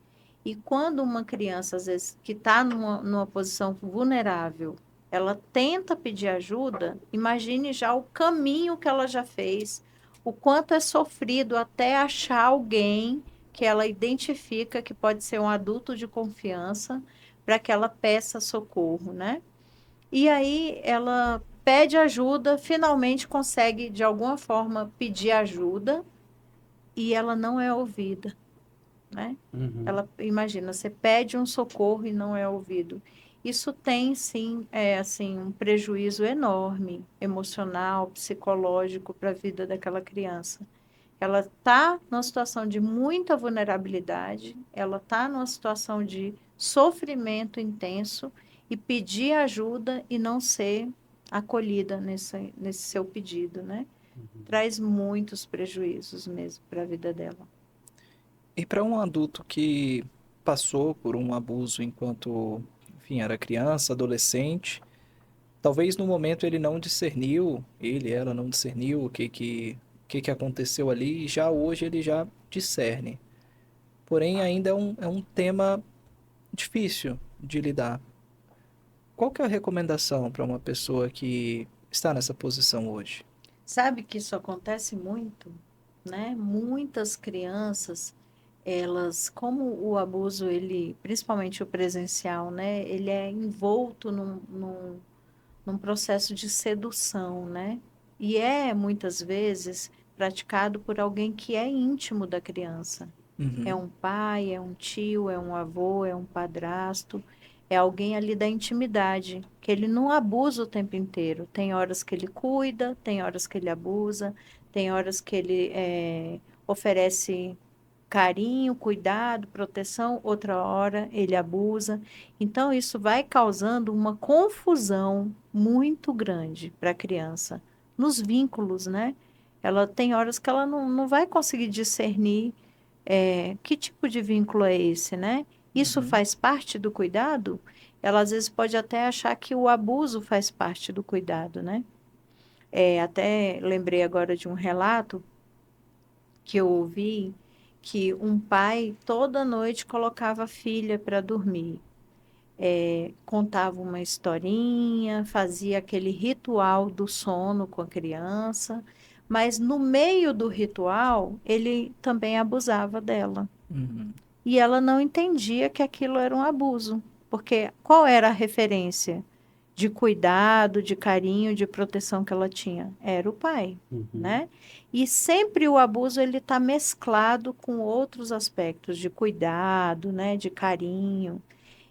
E quando uma criança, às vezes, que está numa posição vulnerável, ela tenta pedir ajuda, imagine já o caminho que ela já fez, o quanto é sofrido até achar alguém que ela identifica que pode ser um adulto de confiança para que ela peça socorro, né? E aí ela pede ajuda, finalmente consegue de alguma forma pedir ajuda e ela não é ouvida, né? Uhum, Ela imagina, você pede um socorro e não é ouvido. Isso tem sim, assim, um prejuízo enorme, emocional, psicológico para a vida daquela criança. Ela está numa situação de muita vulnerabilidade, ela está numa situação de sofrimento intenso e pedir ajuda e não ser acolhida nesse seu pedido, né? uhum. Traz muitos prejuízos mesmo para a vida dela. E para um adulto que passou por um abuso enquanto, enfim, era criança, adolescente, talvez no momento ele não discerniu, ela não discerniu o que aconteceu ali, e já hoje ele já discerne. Porém, ainda é um tema difícil de lidar. Qual que é a recomendação para uma pessoa que está nessa posição hoje? Sabe que isso acontece muito, né? Muitas crianças elas, como o abuso, ele, principalmente o presencial, né, ele é envolto num processo de sedução, né? E é, muitas vezes, praticado por alguém que é íntimo da criança. É Uhum. um pai, é um tio, é um avô, é um padrasto, é alguém ali da intimidade, que ele não abusa o tempo inteiro. Tem horas que ele cuida, tem horas que ele abusa, tem horas que ele oferece carinho, cuidado, proteção, outra hora ele abusa. Então, isso vai causando uma confusão muito grande para a criança nos vínculos, né? Ela tem horas que ela não vai conseguir discernir que tipo de vínculo é esse, né? Isso Uhum. faz parte do cuidado? Ela às vezes pode até achar que o abuso faz parte do cuidado, né? Até lembrei agora de um relato que eu ouvi que um pai toda noite colocava a filha para dormir. Contava uma historinha, fazia aquele ritual do sono com a criança, mas no meio do ritual ele também abusava dela. Uhum. E ela não entendia que aquilo era um abuso, porque qual era a referência de cuidado, de carinho, de proteção que ela tinha? Era o pai, Uhum. né? E sempre o abuso ele está mesclado com outros aspectos de cuidado, né, de carinho.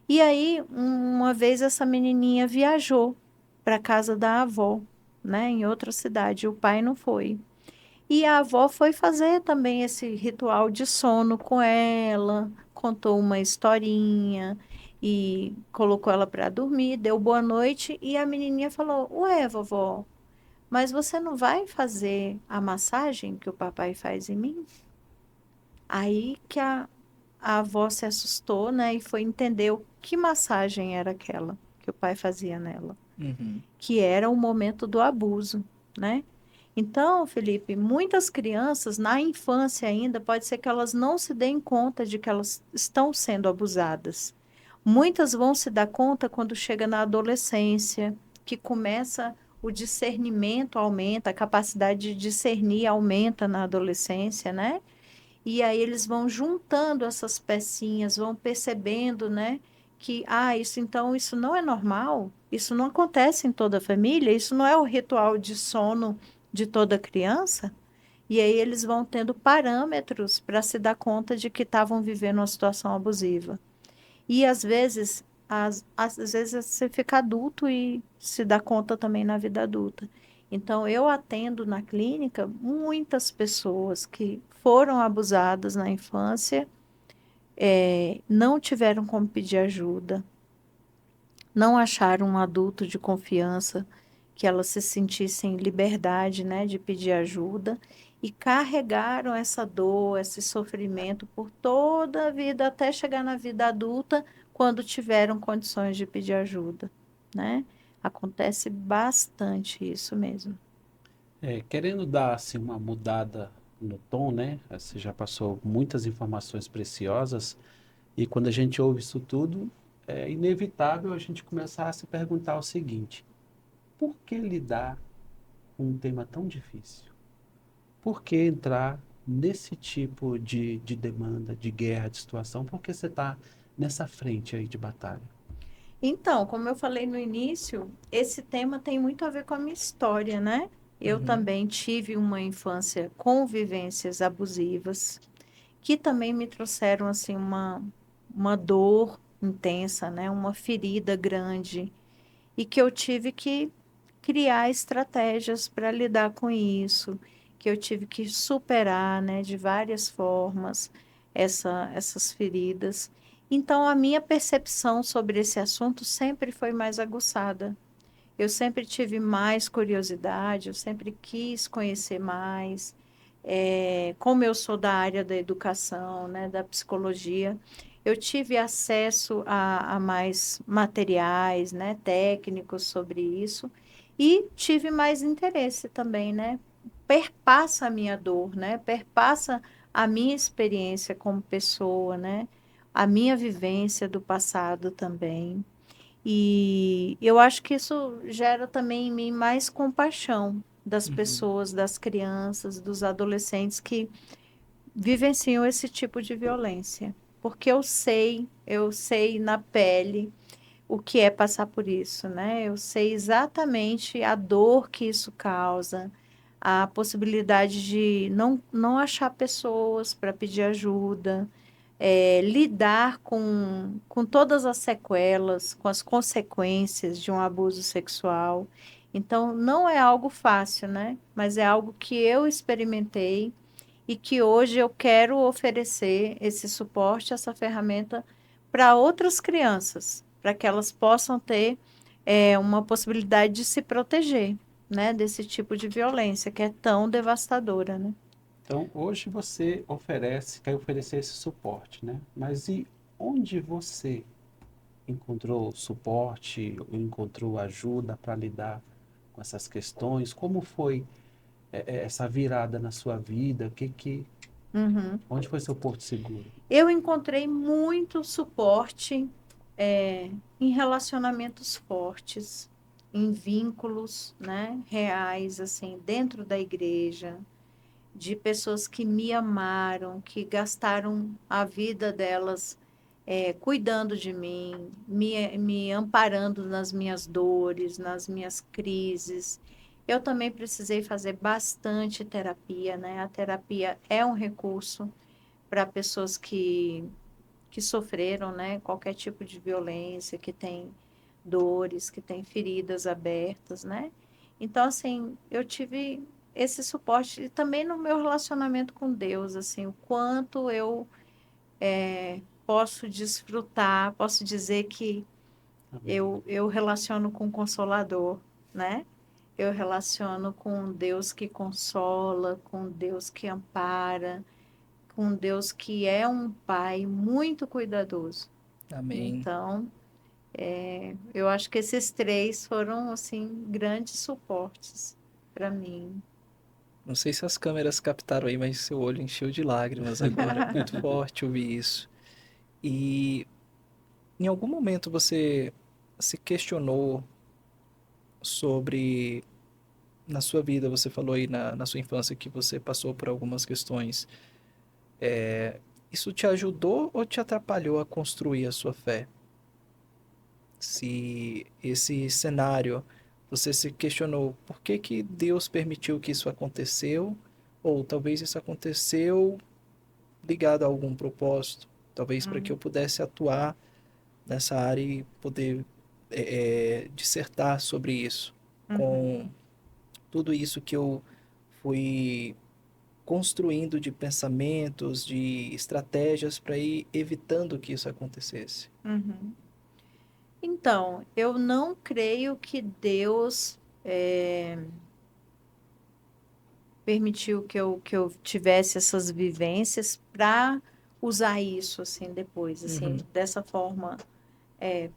E aí, uma vez essa menininha viajou para casa da avó, né, em outra cidade, e o pai não foi. E a avó foi fazer também esse ritual de sono com ela, contou uma historinha e colocou ela para dormir, deu boa noite e a menininha falou: Ué, vovó, mas você não vai fazer a massagem que o papai faz em mim? Aí que a avó se assustou, né, e foi entender que massagem era aquela que o pai fazia nela, Uhum. que era o momento do abuso, né? Então, Felipe, muitas crianças na infância ainda pode ser que elas não se deem conta de que elas estão sendo abusadas. Muitas vão se dar conta quando chega na adolescência, que começa o discernimento aumenta, a capacidade de discernir aumenta na adolescência, né? E aí eles vão juntando essas pecinhas, vão percebendo, né, que isso então isso não é normal, isso não acontece em toda a família, isso não é o ritual de sono de toda criança. E aí eles vão tendo parâmetros para se dar conta de que estavam vivendo uma situação abusiva. E às vezes, às vezes você fica adulto e se dá conta também na vida adulta. Então, eu atendo na clínica muitas pessoas que foram abusadas na infância, não tiveram como pedir ajuda, não acharam um adulto de confiança que elas se sentissem em liberdade, né, de pedir ajuda e carregaram essa dor, esse sofrimento por toda a vida até chegar na vida adulta, quando tiveram condições de pedir ajuda, né? Acontece bastante isso mesmo. Querendo dar assim, uma mudada no tom, né? Você já passou muitas informações preciosas e quando a gente ouve isso tudo, é inevitável a gente começar a se perguntar o seguinte: por que lidar com um tema tão difícil? Por que entrar nesse tipo de demanda, de guerra, de situação? Por que você está nessa frente aí de batalha? Então, como eu falei no início, esse tema tem muito a ver com a minha história, né? Eu Uhum. também tive uma infância com vivências abusivas, que também me trouxeram assim uma dor intensa, né? Uma ferida grande e que eu tive que criar estratégias para lidar com isso, que eu tive que superar, né, de várias formas essas feridas. Então, a minha percepção sobre esse assunto sempre foi mais aguçada. Eu sempre tive mais curiosidade, eu sempre quis conhecer mais. Como eu sou da área da educação, né, da psicologia, eu tive acesso a mais materiais, né, técnicos sobre isso e tive mais interesse também, né? Perpassa a minha dor, né? Perpassa a minha experiência como pessoa, né? A minha vivência do passado também. E eu acho que isso gera também em mim mais compaixão das Uhum. pessoas, das crianças, dos adolescentes que vivenciam esse tipo de violência, porque eu sei na pele o que é passar por isso, né? Eu sei exatamente a dor que isso causa, a possibilidade de não achar pessoas para pedir ajuda, lidar com todas as sequelas, com as consequências de um abuso sexual. Então, não é algo fácil, né? Mas é algo que eu experimentei e que hoje eu quero oferecer esse suporte, essa ferramenta para outras crianças, para que elas possam ter uma possibilidade de se proteger, né, desse tipo de violência que é tão devastadora, né? Então, hoje você quer oferecer esse suporte, né? Mas e onde você encontrou suporte, encontrou ajuda para lidar com essas questões? Como foi essa virada na sua vida? Uhum. Onde foi seu porto seguro? Eu encontrei muito suporte em relacionamentos fortes, em vínculos, né, reais, assim, dentro da igreja, de pessoas que me amaram, que gastaram a vida delas cuidando de mim, me amparando nas minhas dores, nas minhas crises. Eu também precisei fazer bastante terapia, né? A terapia é um recurso para pessoas que sofreram, né, qualquer tipo de violência, que tem dores, que tem feridas abertas, né? Então, assim, eu tive esse suporte e também no meu relacionamento com Deus, assim, o quanto eu posso desfrutar, posso dizer que Amém. eu relaciono com o Consolador, né? Eu relaciono com Deus que consola, com Deus que ampara, com Deus que é um pai muito cuidadoso. Amém. Então, eu acho que esses três foram, assim, grandes suportes para mim. Não sei se as câmeras captaram aí, mas seu olho encheu de lágrimas agora. Muito forte ouvir isso. E em algum momento você se questionou sobre, na sua vida, você falou aí na sua infância que você passou por algumas questões. Isso te ajudou ou te atrapalhou a construir a sua fé? Se esse cenário você se questionou por que que Deus permitiu que isso aconteceu, ou talvez isso aconteceu ligado a algum propósito, talvez para que eu Uhum, pudesse atuar nessa área e poder dissertar sobre isso, uhum, com tudo isso que eu fui construindo de pensamentos, de estratégias para ir evitando que isso acontecesse. uhum. Então, eu não creio que Deus permitiu que eu tivesse essas vivências para usar isso assim depois, assim, Uhum, dessa forma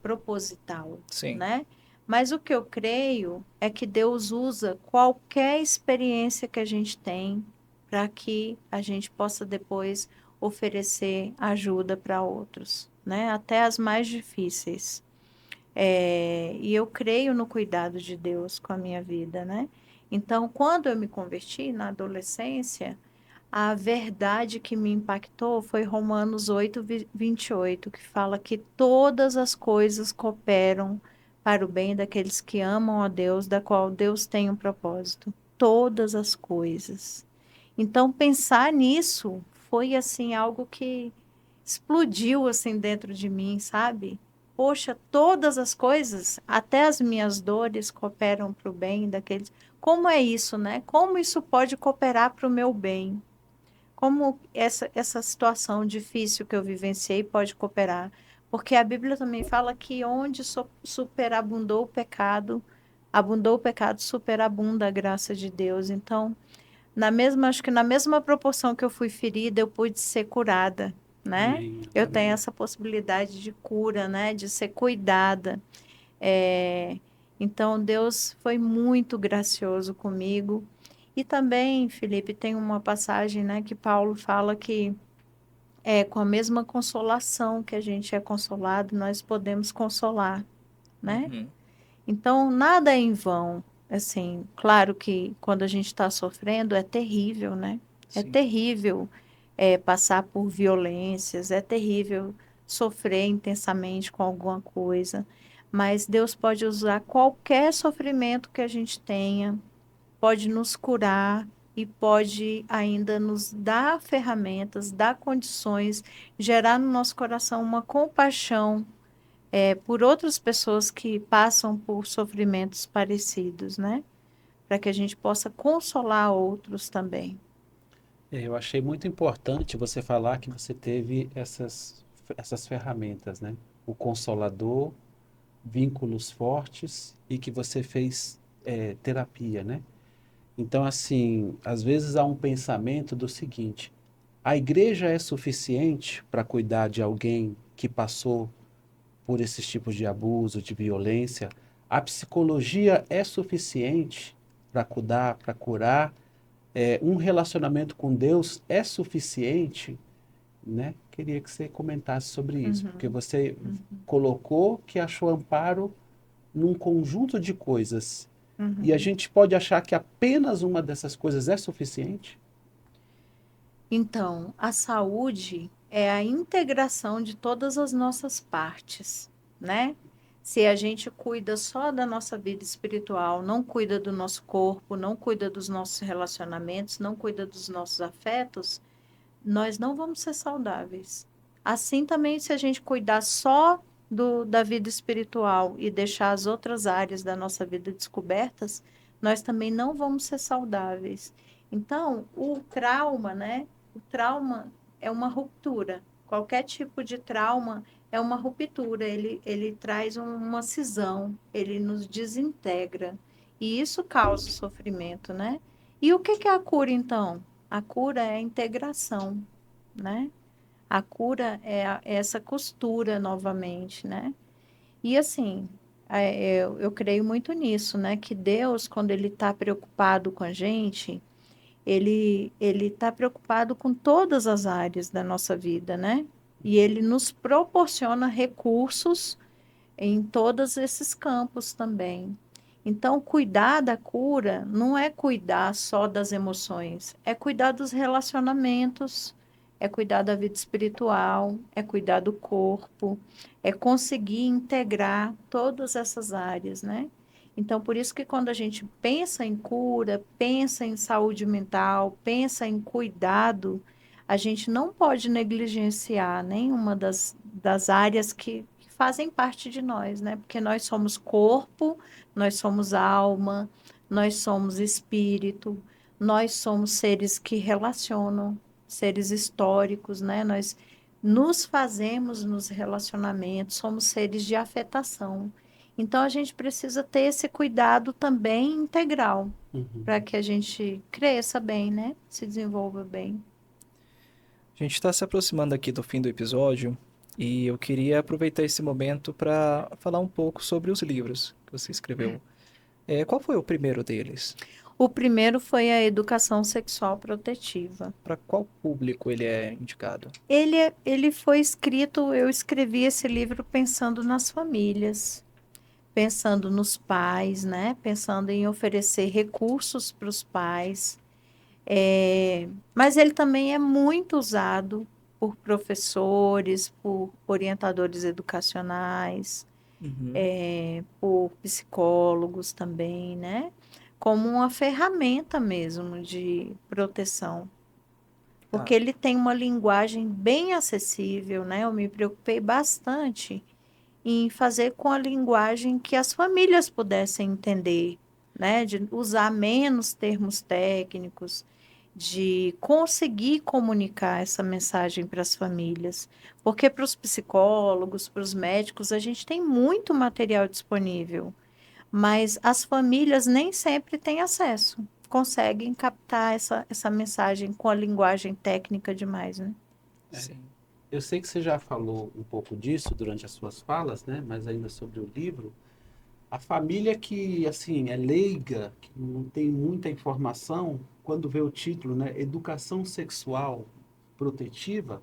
proposital, sim. né? Mas o que eu creio é que Deus usa qualquer experiência que a gente tem para que a gente possa depois oferecer ajuda para outros, né? Até as mais difíceis. E eu creio no cuidado de Deus com a minha vida, né? Então, quando eu me converti na adolescência, a verdade que me impactou foi Romanos 8:28, que fala que todas as coisas cooperam para o bem daqueles que amam a Deus, da qual Deus tem um propósito. Todas as coisas. Então, pensar nisso foi assim algo que explodiu assim dentro de mim, sabe? Poxa, todas as coisas, até as minhas dores cooperam para o bem daqueles. Como é isso, né? Como isso pode cooperar para o meu bem? Como essa situação difícil que eu vivenciei pode cooperar? Porque a Bíblia também fala que onde abundou o pecado, superabunda a graça de Deus. Então, acho que na mesma proporção que eu fui ferida, eu pude ser curada, né? Amém. Eu tenho Amém. essa possibilidade de cura, né? De ser cuidada. É, Então, Deus foi muito gracioso comigo. E também, Felipe, tem uma passagem, né, que Paulo fala que com a mesma consolação que a gente é consolado, nós podemos consolar, né? Uhum, Então, nada é em vão. Assim, claro que quando a gente está sofrendo é terrível, né? É sim. terrível passar por violências, é terrível sofrer intensamente com alguma coisa, mas Deus pode usar qualquer sofrimento que a gente tenha, pode nos curar e pode ainda nos dar ferramentas, dar condições, gerar no nosso coração uma compaixão, por outras pessoas que passam por sofrimentos parecidos, né? Para que a gente possa consolar outros também. Eu achei muito importante você falar que você teve essas ferramentas, né? O Consolador, vínculos fortes e que você fez terapia, né? Então, assim, às vezes há um pensamento do seguinte: a igreja é suficiente para cuidar de alguém que passou por esses tipos de abuso, de violência? A psicologia é suficiente para cuidar, para curar? Um relacionamento com Deus é suficiente, né? Queria que você comentasse sobre isso, porque Uhum, você uhum, colocou que achou amparo num conjunto de coisas. E a uhum. gente pode achar que apenas uma dessas coisas é suficiente? Então, a saúde é a integração de todas as nossas partes, né? Se a gente cuida só da nossa vida espiritual, não cuida do nosso corpo, não cuida dos nossos relacionamentos, não cuida dos nossos afetos, nós não vamos ser saudáveis. Assim também, se a gente cuidar só da vida espiritual e deixar as outras áreas da nossa vida descobertas, nós também não vamos ser saudáveis. Então, o trauma, né? O trauma é uma ruptura. Qualquer tipo de trauma é uma ruptura. Ele traz uma cisão, ele nos desintegra. E isso causa sofrimento, né? E o que que é a cura, então? A cura é a integração, né? A cura é essa costura novamente, né? E assim, eu creio muito nisso, né? Que Deus, quando Ele está preocupado com a gente, Ele está preocupado com todas as áreas da nossa vida, né? E Ele nos proporciona recursos em todos esses campos também. Então, cuidar da cura não é cuidar só das emoções, é cuidar dos relacionamentos, é cuidar da vida espiritual, é cuidar do corpo, é conseguir integrar todas essas áreas, né? Então, por isso que quando a gente pensa em cura, pensa em saúde mental, pensa em cuidado, a gente não pode negligenciar nenhuma das áreas que fazem parte de nós, né? Porque nós somos corpo, nós somos alma, nós somos espírito, nós somos seres que relacionam, seres históricos, né? Nós nos fazemos nos relacionamentos, somos seres de afetação. Então a gente precisa ter esse cuidado também integral Uhum. para que a gente cresça bem, né? Se desenvolva bem. A gente está se aproximando aqui do fim do episódio e eu queria aproveitar esse momento para falar um pouco sobre os livros que você escreveu. Qual foi o primeiro deles? O primeiro foi a educação sexual protetiva. Para qual público ele é indicado? Ele foi escrito, eu escrevi esse livro pensando nas famílias, pensando nos pais, né? Pensando em oferecer recursos para os pais. Mas ele também é muito usado por professores, por orientadores educacionais, Uhum. por psicólogos também, né? Como uma ferramenta mesmo de proteção. Tá. Porque ele tem uma linguagem bem acessível, né? Eu me preocupei bastante em fazer com a linguagem que as famílias pudessem entender, né? De usar menos termos técnicos, de conseguir comunicar essa mensagem para as famílias. Porque para os psicólogos, para os médicos, a gente tem muito material disponível, mas as famílias nem sempre têm acesso, conseguem captar essa mensagem com a linguagem técnica demais, né? Sim. Eu sei que você já falou um pouco disso durante as suas falas, né? Mas ainda sobre o livro, a família que assim é leiga, que não tem muita informação, quando vê o título, né, Educação Sexual Protetiva,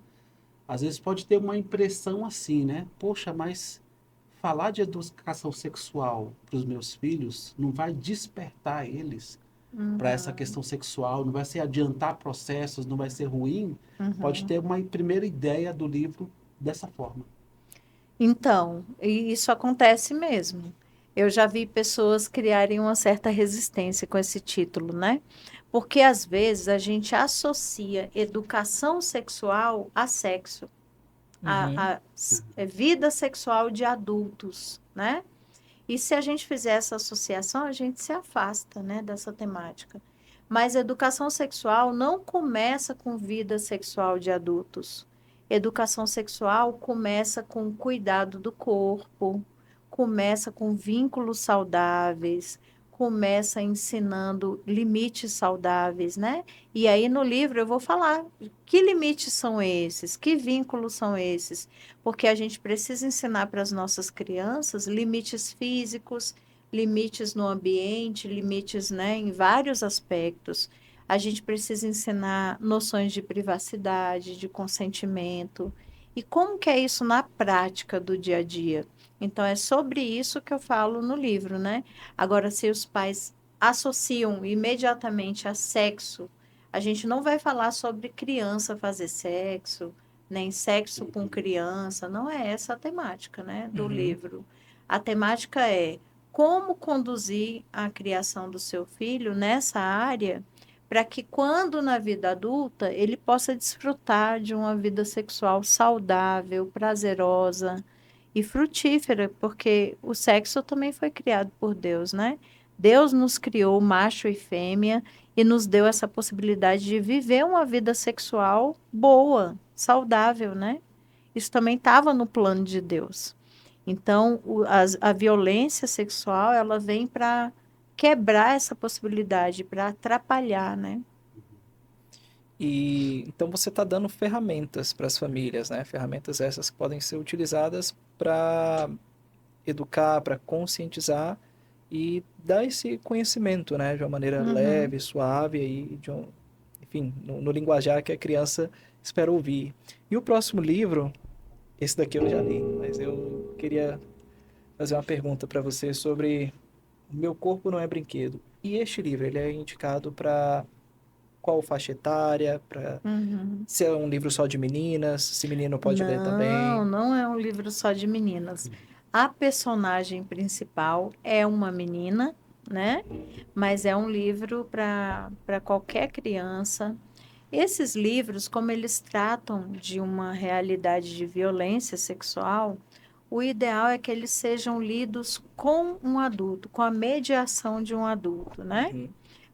às vezes pode ter uma impressão assim, né? Poxa, mas falar de educação sexual para os meus filhos não vai despertar eles para essa questão sexual, não vai ser adiantar processos, não vai ser ruim, pode ter uma primeira ideia do livro dessa forma. Então, e isso acontece mesmo. Eu já vi pessoas criarem uma certa resistência com esse título, né? Porque às vezes a gente associa educação sexual a sexo, Uhum. vida sexual de adultos, né? E se a gente fizer essa associação, a gente se afasta, né, dessa temática. Mas educação sexual não começa com vida sexual de adultos. Educação sexual começa com cuidado do corpo, começa com vínculos saudáveis, começa ensinando limites saudáveis, né? E aí no livro eu vou falar que limites são esses, que vínculos são esses, porque a gente precisa ensinar para as nossas crianças limites físicos, limites no ambiente, limites, né, em vários aspectos. A gente precisa ensinar noções de privacidade, de consentimento. E como que é isso na prática do dia a dia? Então, é sobre isso que eu falo no livro, né? Agora, se os pais associam imediatamente a sexo, a gente não vai falar sobre criança fazer sexo, nem sexo com criança, não é essa a temática, né, do Uhum. livro. A temática é como conduzir a criação do seu filho nessa área para que quando na vida adulta ele possa desfrutar de uma vida sexual saudável, prazerosa e frutífera, porque o sexo também foi criado por Deus, né? Deus nos criou macho e fêmea e nos deu essa possibilidade de viver uma vida sexual boa, saudável, né? Isso também estava no plano de Deus. Então, a violência sexual, ela vem para quebrar essa possibilidade, para atrapalhar, né? E então você está dando ferramentas para as famílias, né? Ferramentas essas que podem ser utilizadas para educar, para conscientizar e dar esse conhecimento, né? De uma maneira Uhum. leve, suave e enfim, no linguajar que a criança espera ouvir. E o próximo livro, esse daqui eu já li, mas eu queria fazer uma pergunta para você sobre O Meu Corpo Não é Brinquedo. E este livro, ele é indicado para qual faixa etária, para Uhum. se é um livro só de meninas, se menino pode ler Não, também. não é um livro só de meninas. A personagem principal é uma menina, né? Mas é um livro para qualquer criança. Esses livros, como eles tratam de uma realidade de violência sexual, o ideal é que eles sejam lidos com um adulto, com a mediação de um adulto, né? Uhum,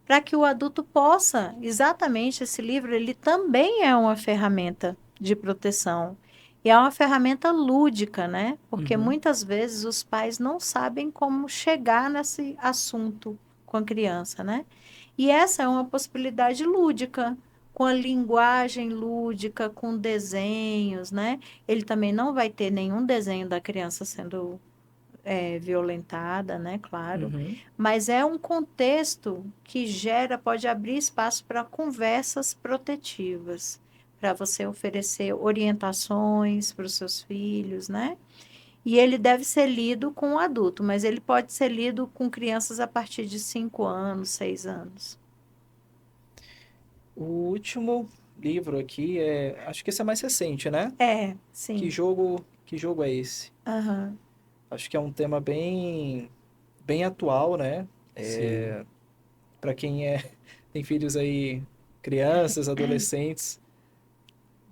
Para que o adulto possa, exatamente esse livro, ele também é uma ferramenta de proteção. E é uma ferramenta lúdica, né? Porque uhum. muitas vezes os pais não sabem como chegar nesse assunto com a criança, né? E essa é uma possibilidade lúdica, com a linguagem lúdica, com desenhos, né? Ele também não vai ter nenhum desenho da criança sendo violentada, né? Claro. Uhum. Mas é um contexto que gera, pode abrir espaço para conversas protetivas, para você oferecer orientações para os seus filhos, né? E ele deve ser lido com um adulto, mas ele pode ser lido com crianças a partir de 5 anos, 6 anos. O último livro aqui acho que esse é mais recente, né? É, Que sim. jogo é esse? Aham. Acho que é um tema bem atual, né? Sim. Para quem tem filhos aí, crianças, adolescentes,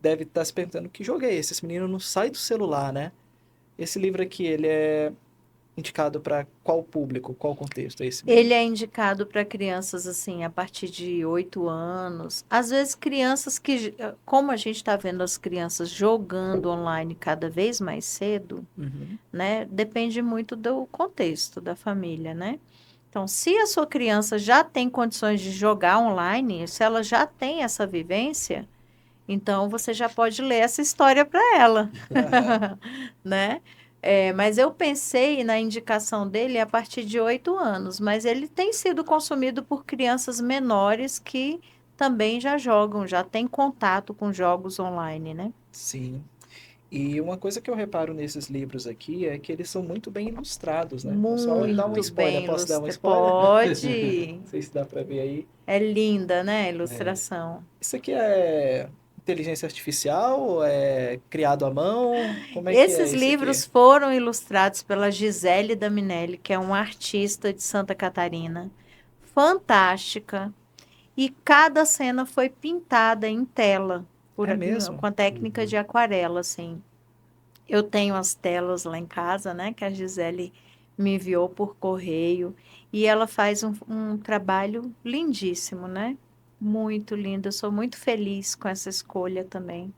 deve estar se perguntando que jogo é esse? Esse menino não sai do celular, né? Esse livro aqui, ele é indicado para qual público, qual contexto é esse mesmo? Ele é indicado para crianças assim, a partir de 8 anos. Às vezes, crianças que, como a gente está vendo as crianças jogando online cada vez mais cedo, Uhum. né? Depende muito do contexto da família, né? Então, se a sua criança já tem condições de jogar online, se ela já tem essa vivência, então você já pode ler essa história para ela, né? Mas eu pensei na indicação dele a partir de 8 anos, mas ele tem sido consumido por crianças menores que também já jogam, já têm contato com jogos online, né? Sim. E uma coisa que eu reparo nesses livros aqui é que eles são muito bem ilustrados, né? Só dar um Muito spoiler. bem Posso dar um ilustrado. spoiler? Pode. Não sei se dá para ver aí. É linda, né, a É, ilustração. Isso aqui é inteligência artificial ou é criado à mão? Como é que é Esses isso aqui? livros foram ilustrados pela Gisele Daminelli, que é uma artista de Santa Catarina. Fantástica. E cada cena foi pintada em tela, É mesmo? com a técnica uhum. de aquarela, assim. Eu tenho as telas lá em casa, né, que a Gisele me enviou por correio. E ela faz um trabalho lindíssimo, né? Muito lindo. Eu sou muito feliz com essa escolha também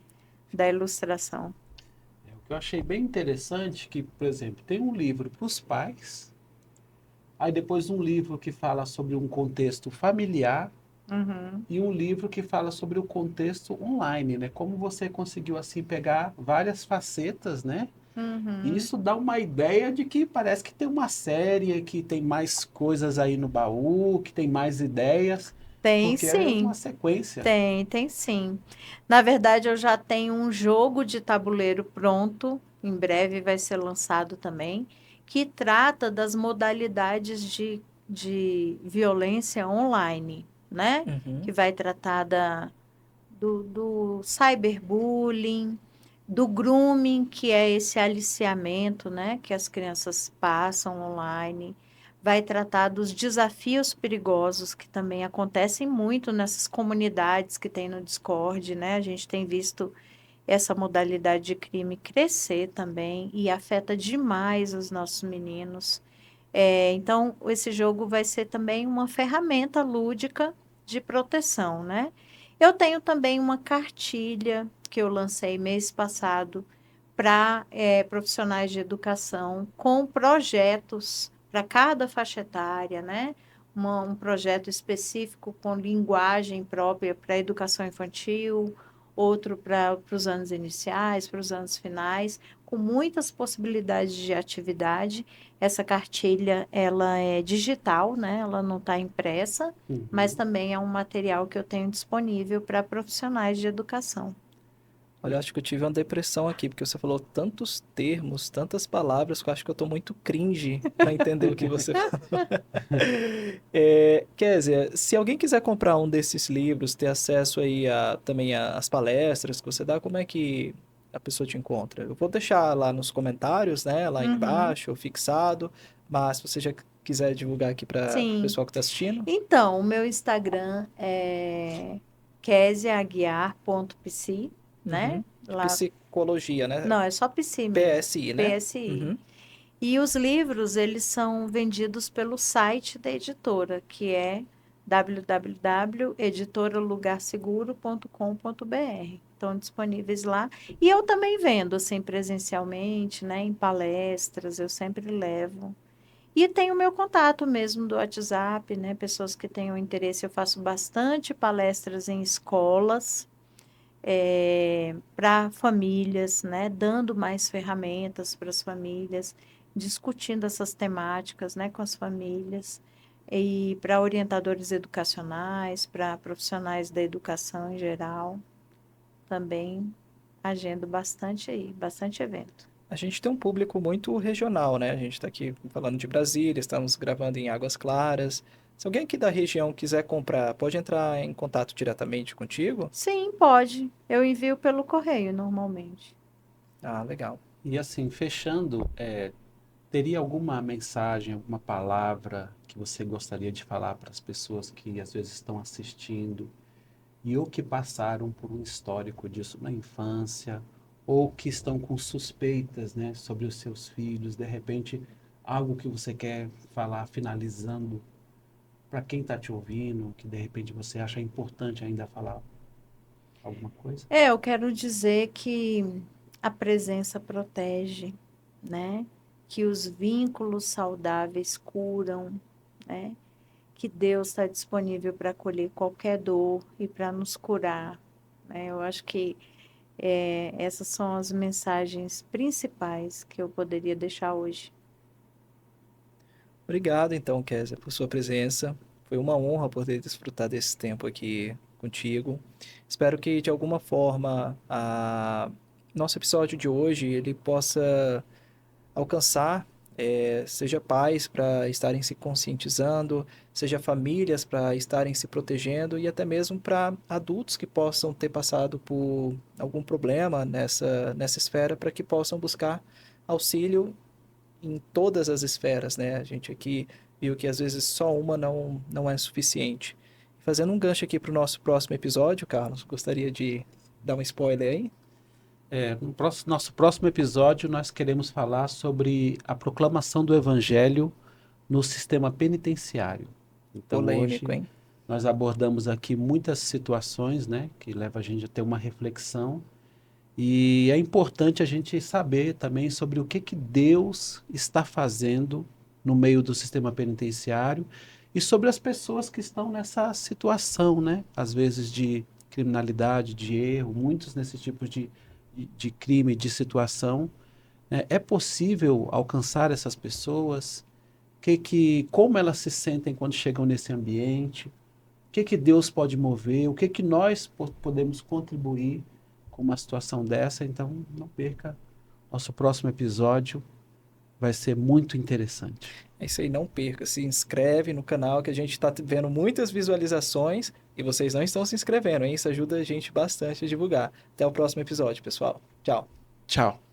da ilustração. O que eu achei bem interessante que, por exemplo, tem um livro para os pais, aí depois um livro que fala sobre um contexto familiar Uhum. e um livro que fala sobre o contexto online, né? Como você conseguiu assim pegar várias facetas, né? E Uhum. isso dá uma ideia de que parece que tem uma série, que tem mais coisas aí no baú, que tem mais ideias, Tem porque é uma sim, sequência. tem sim. Na verdade, eu já tenho um jogo de tabuleiro pronto, em breve vai ser lançado também, que trata das modalidades de violência online, né? Uhum. Que vai tratar do cyberbullying, do grooming, que é esse aliciamento, né, que as crianças passam online. Vai tratar dos desafios perigosos que também acontecem muito nessas comunidades que tem no Discord, né? A gente tem visto essa modalidade de crime crescer também e afeta demais os nossos meninos. Então, esse jogo vai ser também uma ferramenta lúdica de proteção, né? Eu tenho também uma cartilha que eu lancei mês passado para profissionais de educação com projetos para cada faixa etária, né? Um projeto específico com linguagem própria para a educação infantil, outro para os anos iniciais, para os anos finais, com muitas possibilidades de atividade. Essa cartilha, ela é digital, né? Ela não está impressa, mas Uhum. também é um material que eu tenho disponível para profissionais de educação. Olha, eu acho que eu tive uma depressão aqui, porque você falou tantos termos, tantas palavras, que eu acho que eu tô muito cringe para entender o que você falou. Kézia, se alguém quiser comprar um desses livros, ter acesso aí também às palestras que você dá, como é que a pessoa te encontra? Eu vou deixar lá nos comentários, né, lá Uhum. embaixo, fixado, mas se você já quiser divulgar aqui para o Sim. pessoal que está assistindo, Então, o meu Instagram é kesiaaguiar.psi, né? uhum, de Lá, psicologia, né? não, é só psi mesmo, PSI, né? PSI. Uhum. E os livros, eles são vendidos pelo site da editora, que é www.editorolugarseguro.com.br. Estão disponíveis lá. E eu também vendo, assim, presencialmente, né, em palestras, eu sempre levo. E tem o meu contato mesmo do WhatsApp, né, pessoas que tenham interesse. Eu faço bastante palestras em escolas, para famílias, né, dando mais ferramentas para as famílias, discutindo essas temáticas, né, com as famílias, e para orientadores educacionais, para profissionais da educação em geral, também agendo bastante aí, bastante evento. A gente tem um público muito regional, né? A gente está aqui falando de Brasília, estamos gravando em Águas Claras. Se alguém aqui da região quiser comprar, pode entrar em contato diretamente contigo? Sim, pode. Eu envio pelo correio normalmente. Ah, legal. E assim, fechando, teria alguma mensagem, alguma palavra que você gostaria de falar para as pessoas que às vezes estão assistindo e ou que passaram por um histórico disso na infância, ou que estão com suspeitas, né, sobre os seus filhos, de repente, algo que você quer falar finalizando para quem está te ouvindo, que de repente você acha importante ainda falar alguma coisa? Eu quero dizer que a presença protege, né? Que os vínculos saudáveis curam, né? Que Deus está disponível para acolher qualquer dor e para nos curar, né? Eu acho que essas são as mensagens principais que eu poderia deixar hoje. Obrigado, então, Kézia, por sua presença. Foi uma honra poder desfrutar desse tempo aqui contigo. Espero que, de alguma forma, nosso episódio de hoje ele possa alcançar, seja pais para estarem se conscientizando, seja famílias para estarem se protegendo e até mesmo para adultos que possam ter passado por algum problema nessa esfera para que possam buscar auxílio em todas as esferas, né? A gente aqui viu que às vezes só uma não é suficiente. Fazendo um gancho aqui para o nosso próximo episódio, Carlos, gostaria de dar um spoiler aí? No nosso próximo episódio, nós queremos falar sobre a proclamação do Evangelho no sistema penitenciário. Então, Polêmico, hoje, hein? nós abordamos aqui muitas situações, né, que levam a gente a ter uma reflexão. E é importante a gente saber também sobre o que Deus está fazendo no meio do sistema penitenciário e sobre as pessoas que estão nessa situação, né? Às vezes de criminalidade, de erro, muitos nesse tipo de crime, de situação. Né? É possível alcançar essas pessoas? Como elas se sentem quando chegam nesse ambiente? O que Deus pode mover? O que nós podemos contribuir com uma situação dessa? Então, não perca nosso próximo episódio, vai ser muito interessante. É isso aí, não perca. Se inscreve no canal que a gente está vendo muitas visualizações e vocês não estão se inscrevendo, hein? Isso ajuda a gente bastante a divulgar. Até o próximo episódio, pessoal. Tchau. Tchau.